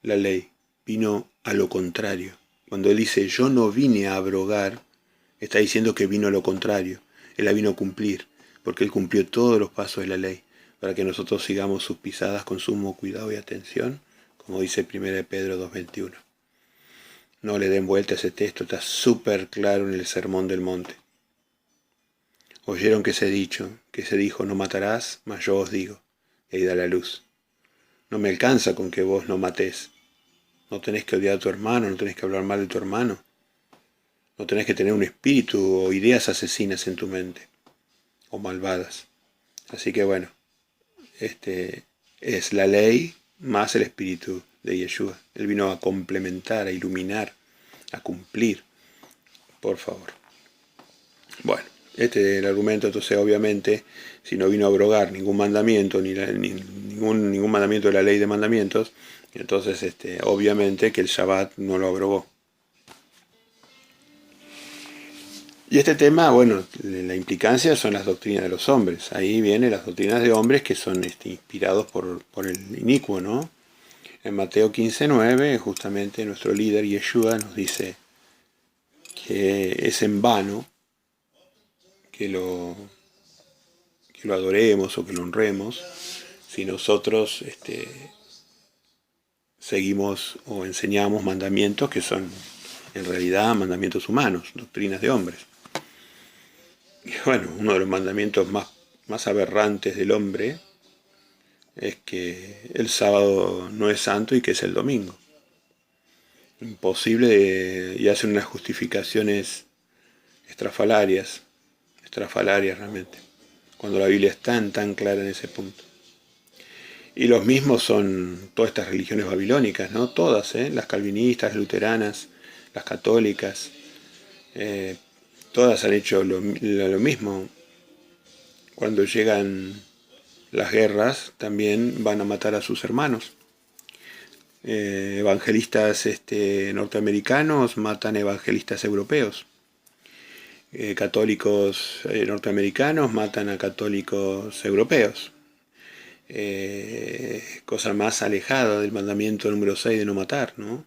la ley, vino a lo contrario. Cuando Él dice, yo no vine a abrogar, está diciendo que vino a lo contrario. Él la vino a cumplir, porque Él cumplió todos los pasos de la ley, para que nosotros sigamos sus pisadas con sumo cuidado y atención, como dice 1 Pedro 2:21. No le den vuelta a ese texto, está súper claro en el Sermón del Monte. Oyeron que se dijo, no matarás, mas yo os digo, y ahí da la luz. No me alcanza con que vos no matés. No tenés que odiar a tu hermano, no tenés que hablar mal de tu hermano. No tenés que tener un espíritu o ideas asesinas en tu mente, o malvadas. Así que bueno, es la ley más el espíritu de Yeshua. Él vino a complementar, a iluminar, a cumplir. Por favor. Bueno, este es el argumento. Entonces obviamente, si no vino a abrogar ningún mandamiento, ningún mandamiento de la ley de mandamientos, entonces obviamente que el Shabbat no lo abrogó. Y este tema, bueno, la implicancia son las doctrinas de los hombres. Ahí vienen las doctrinas de hombres que son inspirados por el inicuo, ¿no? En Mateo 15:9, justamente nuestro líder Yeshua nos dice que es en vano que lo adoremos o que lo honremos si nosotros seguimos o enseñamos mandamientos que son en realidad mandamientos humanos, doctrinas de hombres. Y bueno, uno de los mandamientos más aberrantes del hombre es que el sábado no es santo y que es el domingo. Imposible, y hacen unas justificaciones estrafalarias realmente, cuando la Biblia es tan clara en ese punto. Y los mismos son todas estas religiones babilónicas, ¿no? Todas, las calvinistas, luteranas, las católicas, todas han hecho lo mismo. Cuando llegan las guerras, también van a matar a sus hermanos. Evangelistas norteamericanos matan evangelistas europeos. Católicos norteamericanos matan a católicos europeos. Cosa más alejada del mandamiento número 6 de no matar, ¿no?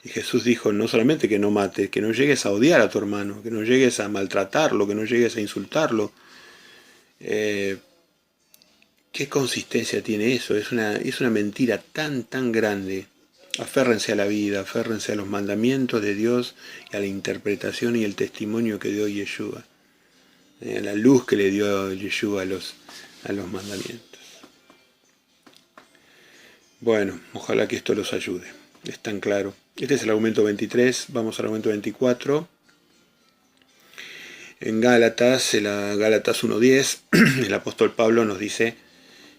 Y Jesús dijo no solamente que no mates, que no llegues a odiar a tu hermano, que no llegues a maltratarlo, que no llegues a insultarlo. ¿Qué consistencia tiene eso? Es una mentira tan grande. Aférrense a la vida, aférrense a los mandamientos de Dios y a la interpretación y el testimonio que dio Yeshua, a la luz que le dio Yeshua a los mandamientos. Bueno, ojalá que esto los ayude. Es tan claro. Este es el argumento 23, vamos al argumento 24. En Gálatas 1:10, el apóstol Pablo nos dice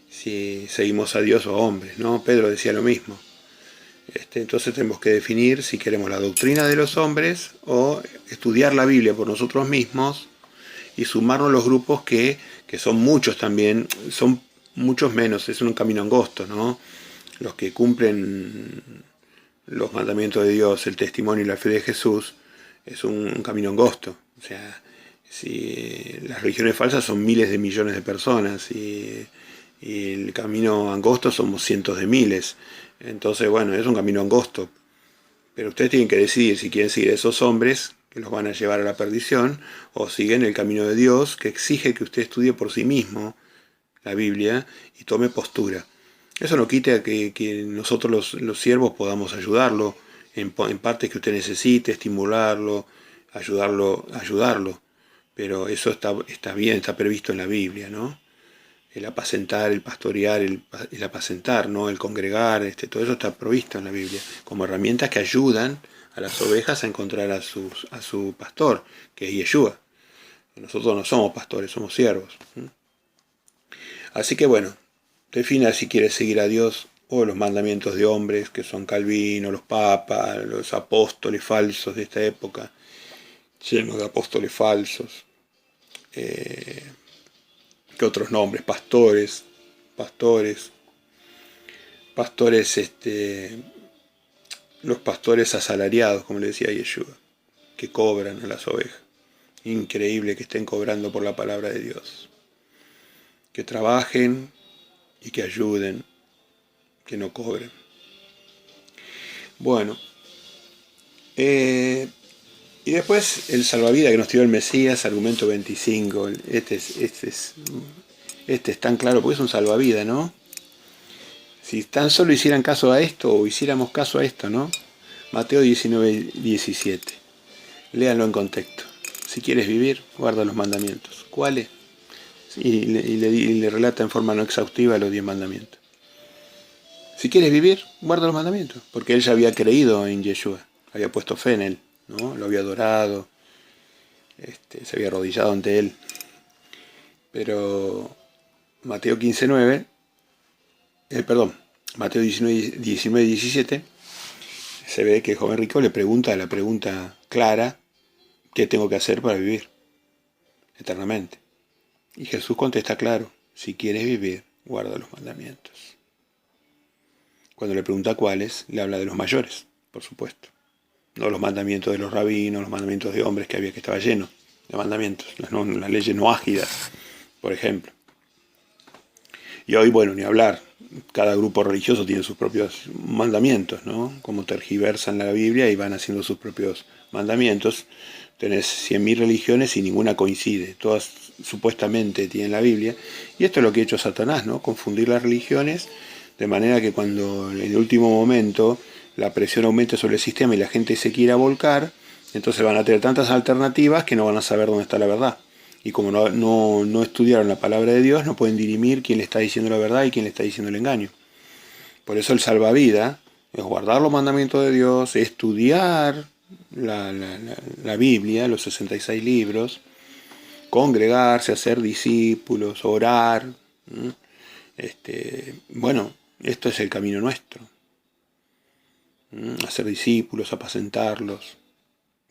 si seguimos a Dios o a hombres, ¿no? Pedro decía lo mismo. Entonces tenemos que definir si queremos la doctrina de los hombres o estudiar la Biblia por nosotros mismos y sumarnos a los grupos que son muchos también, son muchos menos, es un camino angosto, ¿no? Los que cumplen los mandamientos de Dios, el testimonio y la fe de Jesús, es un camino angosto. O sea, si las religiones falsas son miles de millones de personas y el camino angosto somos cientos de miles. Entonces, bueno, es un camino angosto. Pero ustedes tienen que decidir si quieren seguir a esos hombres que los van a llevar a la perdición o siguen el camino de Dios que exige que usted estudie por sí mismo la Biblia y tome postura. Eso no quita que nosotros los siervos podamos ayudarlo en partes que usted necesite, estimularlo, ayudarlo. Pero eso está bien, está previsto en la Biblia, ¿no? El apacentar, el pastorear, el apacentar, ¿no? El congregar, todo eso está provisto en la Biblia, como herramientas que ayudan a las ovejas a encontrar a su pastor, que es Yeshua. Nosotros no somos pastores, somos siervos. Así que bueno, defina si quieres seguir a Dios o los mandamientos de hombres, que son Calvino, los papas, los apóstoles falsos de esta época, llenos de apóstoles falsos. ¿Qué otros nombres? Pastores, los pastores asalariados, como le decía Yeshua, que cobran a las ovejas. Increíble que estén cobrando por la palabra de Dios. Que trabajen y que ayuden que no cobren. Bueno, y después el salvavidas que nos tiró el Mesías, argumento 25. Este es tan claro porque es un salvavidas, ¿no? Si tan solo hicieran caso a esto, o hiciéramos caso a esto, ¿no? Mateo 19, 17. Léanlo en contexto. Si quieres vivir, guarda los mandamientos. ¿Cuáles? Y le relata en forma no exhaustiva los 10 mandamientos. Si quieres vivir, guarda los mandamientos. Porque él ya había creído en Yeshua. Había puesto fe en él, ¿no? Lo había adorado. Se había arrodillado ante él. Pero Mateo 15:9, Mateo 19:17, se ve que el joven rico le pregunta la pregunta clara: ¿qué tengo que hacer para vivir eternamente? Y Jesús contesta claro: si quieres vivir, guarda los mandamientos. Cuando le pregunta cuáles, le habla de los mayores, por supuesto. No los mandamientos de los rabinos, los mandamientos de hombres que estaba lleno de mandamientos, las leyes noágidas, por ejemplo. Y hoy, bueno, ni hablar. Cada grupo religioso tiene sus propios mandamientos, ¿no? Como tergiversan la Biblia y van haciendo sus propios mandamientos. Tenés 100.000 religiones y ninguna coincide. Todas supuestamente tienen la Biblia. Y esto es lo que ha hecho Satanás, ¿no? Confundir las religiones de manera que cuando en el último momento la presión aumente sobre el sistema y la gente se quiera volcar, entonces van a tener tantas alternativas que no van a saber dónde está la verdad. Y como no estudiaron la palabra de Dios, no pueden dirimir quién le está diciendo la verdad y quién le está diciendo el engaño. Por eso el salvavidas es guardar los mandamientos de Dios, estudiar la Biblia, los 66 libros, congregarse, hacer discípulos, orar. Bueno, esto es el camino nuestro. Hacer discípulos, apacentarlos,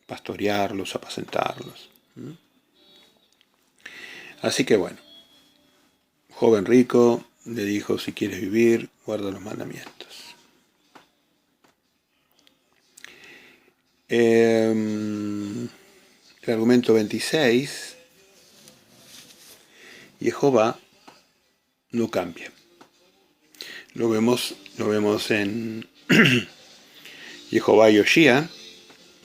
pastorearlos, apacentarlos. Así que bueno, joven rico le dijo: si quieres vivir, guarda los mandamientos. El argumento 26, Jehová no cambia. Lo vemos en Jehová Yoshia,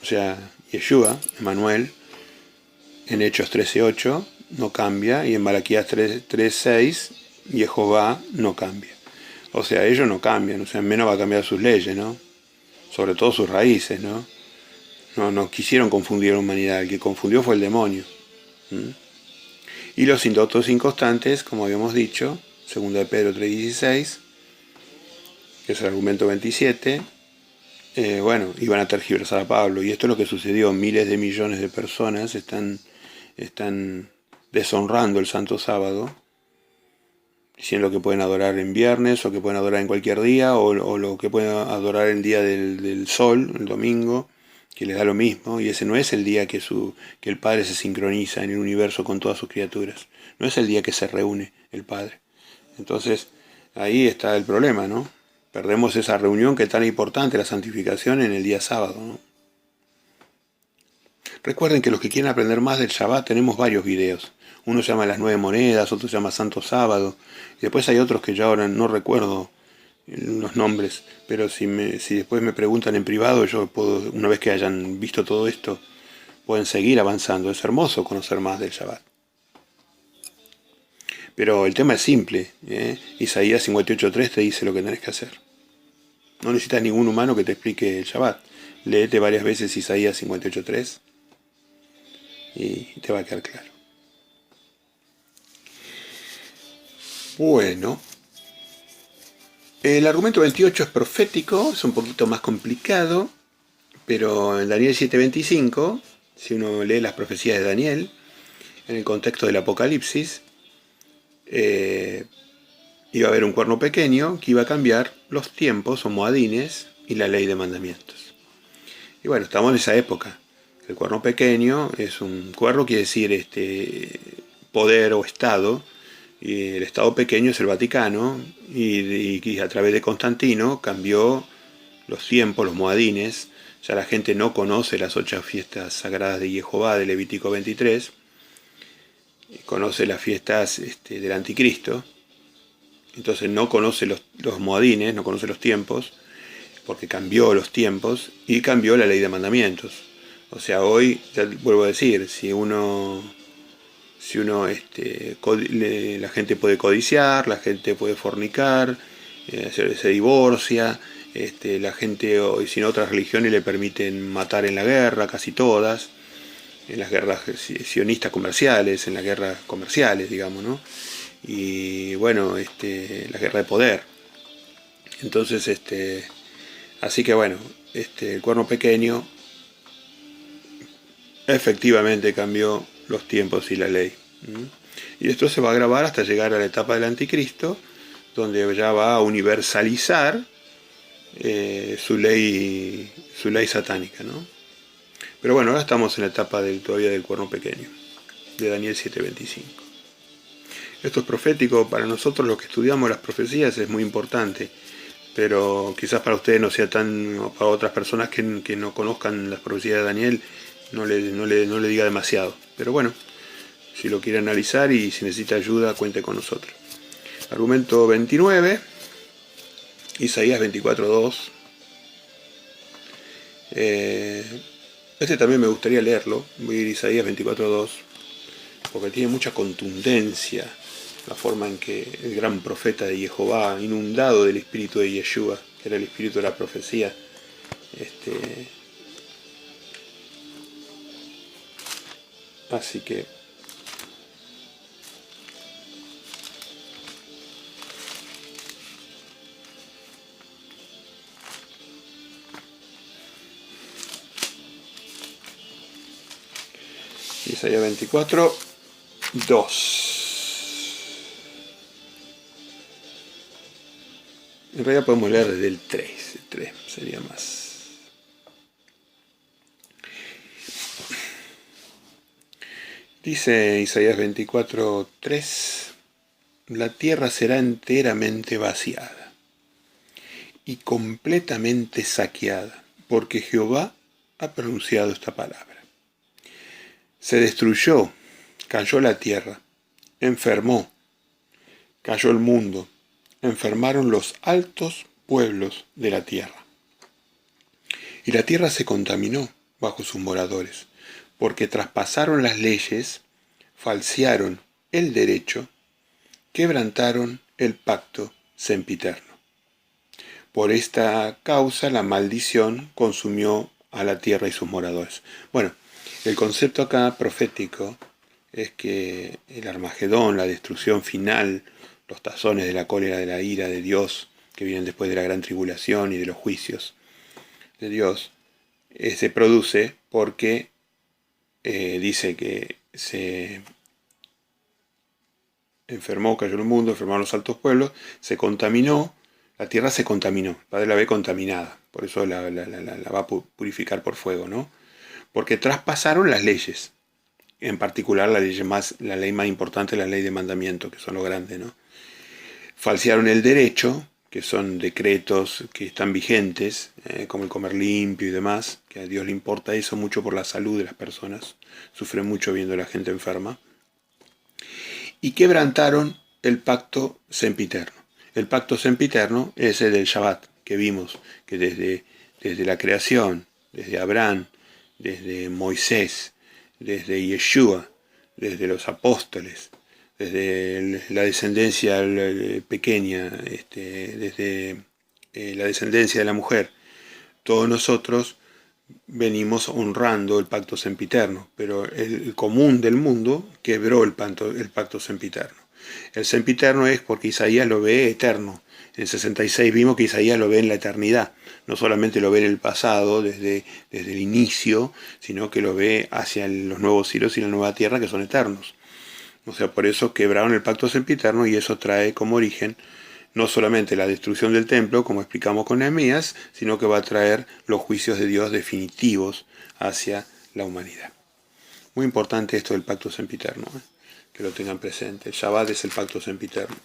o sea, Yeshua, Emmanuel, en Hechos 13:8, no cambia, y en Malaquías 3:6, Jehová no cambia. O sea, ellos no cambian, o sea, menos va a cambiar sus leyes, ¿no? Sobre todo sus raíces, ¿no? No quisieron confundir a la humanidad, el que confundió fue el demonio. Y los indoctos inconstantes, como habíamos dicho, 2 de Pedro 3:16, que es el argumento 27, iban a tergiversar a Pablo. Y esto es lo que sucedió. Miles de millones de personas están deshonrando el Santo Sábado, diciendo que pueden adorar en viernes, o que pueden adorar en cualquier día, o lo que pueden adorar el día del sol, el domingo, que les da lo mismo. Y ese no es el día que el Padre se sincroniza en el universo con todas sus criaturas. No es el día que se reúne el Padre. Entonces, ahí está el problema, ¿no? Perdemos esa reunión que es tan importante, la santificación, en el día sábado, ¿no? Recuerden que los que quieren aprender más del Shabbat, tenemos varios videos. Uno se llama Las 9 monedas, otro se llama Santo Sábado, y después hay otros que yo ahora no recuerdo los nombres, pero si después me preguntan en privado, yo puedo, una vez que hayan visto todo esto, pueden seguir avanzando. Es hermoso conocer más del Shabbat. Pero el tema es simple, Isaías 58:3 te dice lo que tenés que hacer. No necesitas ningún humano que te explique el Shabbat. Léete varias veces Isaías 58:3 y te va a quedar claro. Bueno, el argumento 28 es profético, es un poquito más complicado, pero en Daniel 7:25, si uno lee las profecías de Daniel, en el contexto del Apocalipsis, iba a haber un cuerno pequeño que iba a cambiar los tiempos o moadines y la ley de mandamientos. Y bueno, estamos en esa época. El cuerno pequeño es un cuerno, quiere decir poder o estado, y el estado pequeño es el Vaticano, y a través de Constantino cambió los tiempos, los moadines. Ya la gente no conoce las 8 fiestas sagradas de Jehová de Levítico 23, conoce las fiestas del Anticristo, Entonces no conoce los moadines, no conoce los tiempos, porque cambió los tiempos y cambió la ley de mandamientos. O sea, hoy, ya vuelvo a decir, la gente puede codiciar, la gente puede fornicar, se divorcia, la gente hoy sin otras religiones le permiten matar en la guerra, casi todas, en las guerras sionistas comerciales, en las guerras comerciales, digamos, ¿no? Y bueno, la guerra de poder. Entonces, así que bueno, el cuerno pequeño efectivamente cambió los tiempos y la ley. Y esto se va a agravar hasta llegar a la etapa del anticristo, donde ya va a universalizar su ley satánica, ¿no? Pero bueno, ahora estamos en la etapa todavía del cuerno pequeño, de Daniel 7:25. Esto es profético, para nosotros los que estudiamos las profecías es muy importante, pero quizás para ustedes no sea tan, o para otras personas que no conozcan las profecías de Daniel, no le diga demasiado. Pero bueno, si lo quiere analizar y si necesita ayuda, cuente con nosotros. Argumento 29, Isaías 24:2. Este también me gustaría leerlo, voy a ir a Isaías 24:2, porque tiene mucha contundencia la forma en que el gran profeta de Jehová, inundado del espíritu de Yeshua, que era el espíritu de la profecía, así que Isaías 24:2. En realidad podemos leer desde el 3, el 3 sería más. Dice Isaías 24:3, la tierra será enteramente vaciada y completamente saqueada, porque Jehová ha pronunciado esta palabra. Se destruyó, cayó la tierra, enfermó, cayó el mundo, enfermaron los altos pueblos de la tierra. Y la tierra se contaminó bajo sus moradores, porque traspasaron las leyes, falsearon el derecho, quebrantaron el pacto sempiterno. Por esta causa la maldición consumió a la tierra y sus moradores. Bueno, el concepto acá profético es que el Armagedón, la destrucción final, los tazones de la cólera de la ira de Dios, que vienen después de la gran tribulación y de los juicios de Dios, se produce porque dice que se enfermó, cayó el mundo, enfermaron los altos pueblos, se contaminó, la tierra se contaminó, el Padre la ve contaminada, por eso la va a purificar por fuego, ¿no? Porque traspasaron las leyes, en particular la ley más importante, la ley de mandamiento, que son los grandes, ¿no? Falsearon el derecho, que son decretos que están vigentes, como el comer limpio y demás, que a Dios le importa eso mucho por la salud de las personas, sufre mucho viendo a la gente enferma, y quebrantaron el pacto sempiterno. El pacto sempiterno es el del Shabbat, que vimos que desde la creación, desde Abraham, desde Moisés, desde Yeshua, desde los apóstoles, desde la descendencia pequeña, desde la descendencia de la mujer, todos nosotros venimos honrando el pacto sempiterno, pero el común del mundo quebró el pacto sempiterno. El sempiterno es porque Isaías lo ve eterno. En el 66 vimos que Isaías lo ve en la eternidad, no solamente lo ve en el pasado, desde el inicio, sino que lo ve hacia los nuevos cielos y la nueva tierra, que son eternos. O sea, por eso quebraron el pacto sempiterno, y eso trae como origen no solamente la destrucción del templo, como explicamos con Nehemías, sino que va a traer los juicios de Dios definitivos hacia la humanidad. Muy importante esto del pacto sempiterno, que lo tengan presente. El Shabbat es el pacto sempiterno.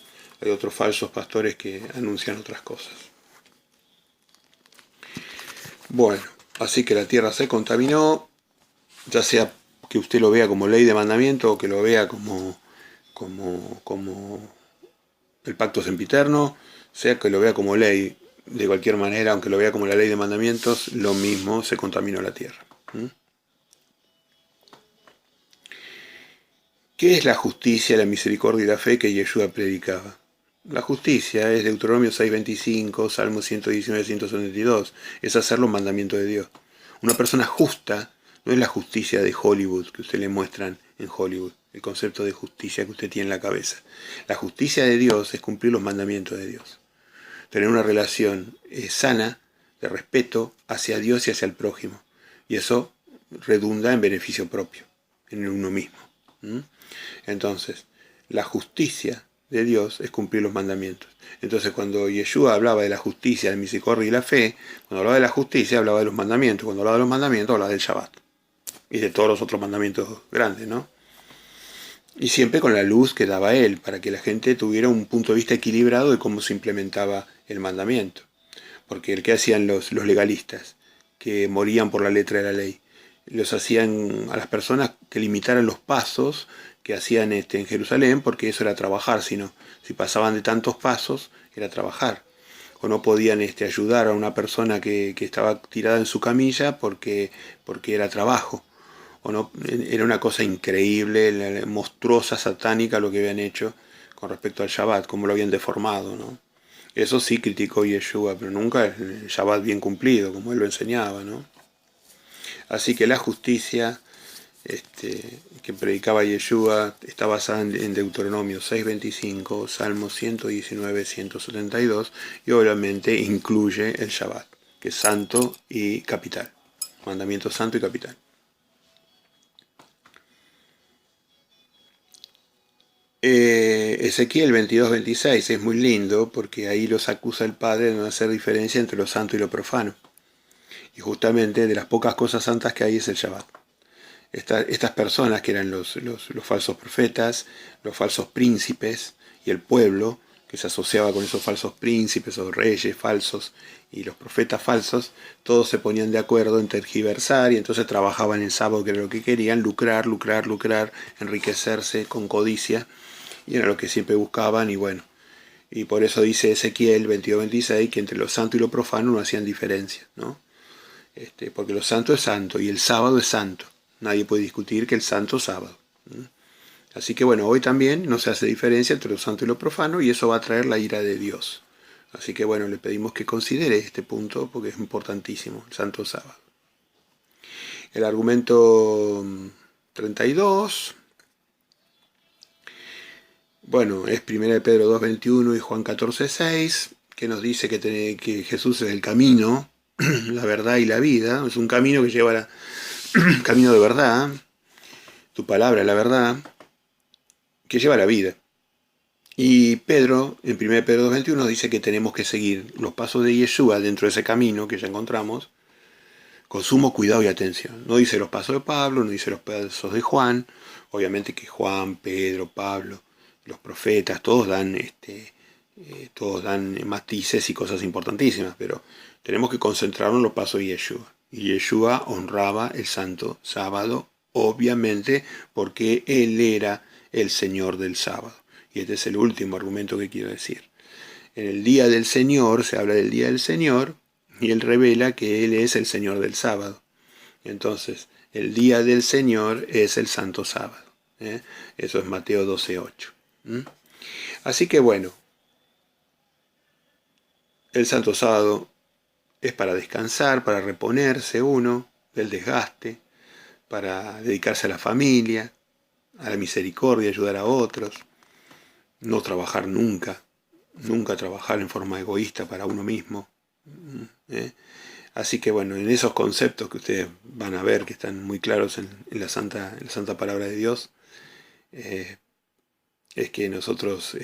Hay otros falsos pastores que anuncian otras cosas. Bueno, así que la tierra se contaminó, ya sea que usted lo vea como ley de mandamiento o que lo vea como el pacto sempiterno, sea que lo vea como ley, de cualquier manera, aunque lo vea como la ley de mandamientos, lo mismo se contaminó la tierra. ¿Qué es la justicia, la misericordia y la fe que Yeshua predicaba? La justicia es Deuteronomio 6:25, Salmo 119, 172, es hacer los mandamientos de Dios. Una persona justa no es la justicia de Hollywood que usted le muestran en Hollywood, el concepto de justicia que usted tiene en la cabeza. La justicia de Dios es cumplir los mandamientos de Dios. Tener una relación sana, de respeto hacia Dios y hacia el prójimo. Y eso redunda en beneficio propio, en uno mismo. Entonces, la justicia de Dios es cumplir los mandamientos. Entonces, cuando Yeshua hablaba de la justicia, la misericordia y la fe, cuando hablaba de la justicia, hablaba de los mandamientos. Cuando hablaba de los mandamientos, hablaba del Shabbat. Y de todos los otros mandamientos grandes, ¿no? Y siempre con la luz que daba él, para que la gente tuviera un punto de vista equilibrado de cómo se implementaba el mandamiento. Porque el que hacían los legalistas, que morían por la letra de la ley, los hacían a las personas que limitaran los pasos que hacían en Jerusalén, porque eso era trabajar, sino si pasaban de tantos pasos, era trabajar. O no podían ayudar a una persona que estaba tirada en su camilla porque era trabajo. O no, era una cosa increíble, monstruosa, satánica lo que habían hecho con respecto al Shabbat, como lo habían deformado, ¿no? Eso sí criticó Yeshua, pero nunca el Shabbat bien cumplido, como él lo enseñaba, ¿no? Así que la justicia que predicaba Yeshua está basada en Deuteronomio 6:25, Salmo 119, 172, y obviamente incluye el Shabbat, que es santo y capital, mandamiento santo y capital. Ezequiel 22:26 es muy lindo porque ahí los acusa el Padre de no hacer diferencia entre lo santo y lo profano. Y justamente de las pocas cosas santas que hay es el Shabbat. Estas personas que eran los falsos profetas, los falsos príncipes y el pueblo que se asociaba con esos falsos príncipes o reyes falsos y los profetas falsos, todos se ponían de acuerdo en tergiversar y entonces trabajaban en sábado, que era lo que querían, lucrar, enriquecerse con codicia, y era lo que siempre buscaban. Y bueno, y por eso dice Ezequiel 22:26 que entre lo santo y lo profano no hacían diferencia, ¿no? Porque lo santo es santo y el sábado es santo. Nadie puede discutir que el santo es sábado. Así que bueno, hoy también no se hace diferencia entre lo santo y lo profano, y eso va a traer la ira de Dios. Así que bueno, le pedimos que considere este punto porque es importantísimo, el santo sábado. El argumento 32, bueno, es 1 Pedro 2:21 y Juan 14:6, que nos dice que Jesús es el camino, la verdad y la vida. Es un camino que lleva a camino de verdad, tu palabra es la verdad, que lleva a la vida. Y Pedro, en 1 Pedro 2:21, dice que tenemos que seguir los pasos de Yeshua dentro de ese camino que ya encontramos, con sumo cuidado y atención. No dice los pasos de Pablo, no dice los pasos de Juan. Obviamente que Juan, Pedro, Pablo, los profetas, todos dan matices y cosas importantísimas, pero tenemos que concentrarnos en los pasos de Yeshua. Y Yeshua honraba el santo sábado, obviamente, porque él era el Señor del sábado. Y este es el último argumento que quiero decir. En el día del Señor se habla del día del Señor, y él revela que él es el Señor del sábado. Entonces, el día del Señor es el santo sábado. Eso es Mateo 12:8. Así que bueno, el santo sábado es para descansar, para reponerse uno del desgaste, para dedicarse a la familia, a la misericordia, ayudar a otros, no trabajar nunca trabajar en forma egoísta para uno mismo. Así que bueno, en esos conceptos que ustedes van a ver que están muy claros en la santa palabra de Dios, es que nosotros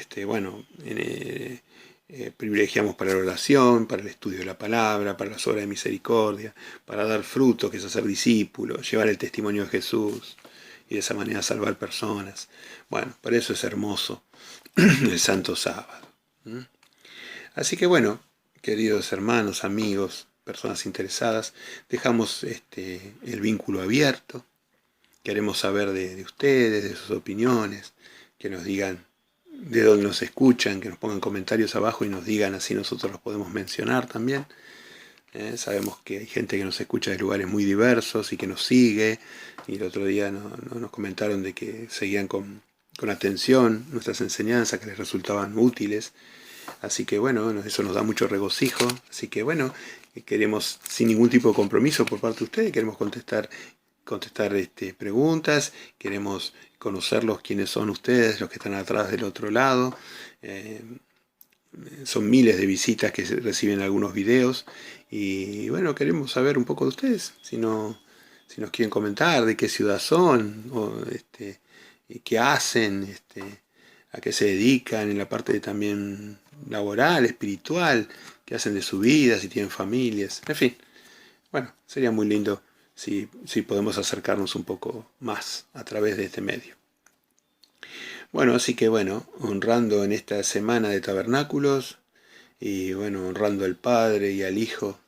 privilegiamos para la oración, para el estudio de la palabra, para las obras de misericordia, para dar fruto, que es hacer discípulos, llevar el testimonio de Jesús y de esa manera salvar personas. Bueno, para eso es hermoso el Santo Sábado. Así que bueno, queridos hermanos, amigos, personas interesadas, dejamos el vínculo abierto. Queremos saber de ustedes, de sus opiniones, que nos digan de dónde nos escuchan, que nos pongan comentarios abajo y nos digan, así nosotros los podemos mencionar también. Sabemos que hay gente que nos escucha de lugares muy diversos y que nos sigue, y el otro día nos comentaron de que seguían con atención nuestras enseñanzas, que les resultaban útiles. Así que bueno, eso nos da mucho regocijo. Así que bueno, queremos, sin ningún tipo de compromiso por parte de ustedes, queremos contestar preguntas, queremos conocerlos, quiénes son ustedes, los que están atrás del otro lado. Son miles de visitas que reciben algunos videos y bueno, queremos saber un poco de ustedes, si nos quieren comentar de qué ciudad son, o qué hacen, a qué se dedican en la parte también laboral, espiritual, qué hacen de su vida, si tienen familias, en fin. Bueno, sería muy lindo si podemos acercarnos un poco más a través de este medio. Bueno, así que bueno, honrando en esta semana de tabernáculos y bueno, honrando al Padre y al Hijo,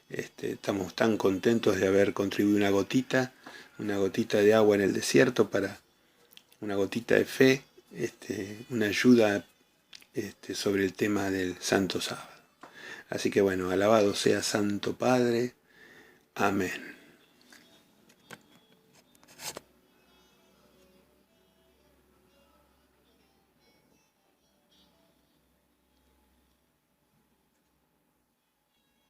estamos tan contentos de haber contribuido una gotita de agua en el desierto, para una gotita de fe, una ayuda sobre el tema del Santo Sábado. Así que bueno, alabado sea Santo Padre. Amén.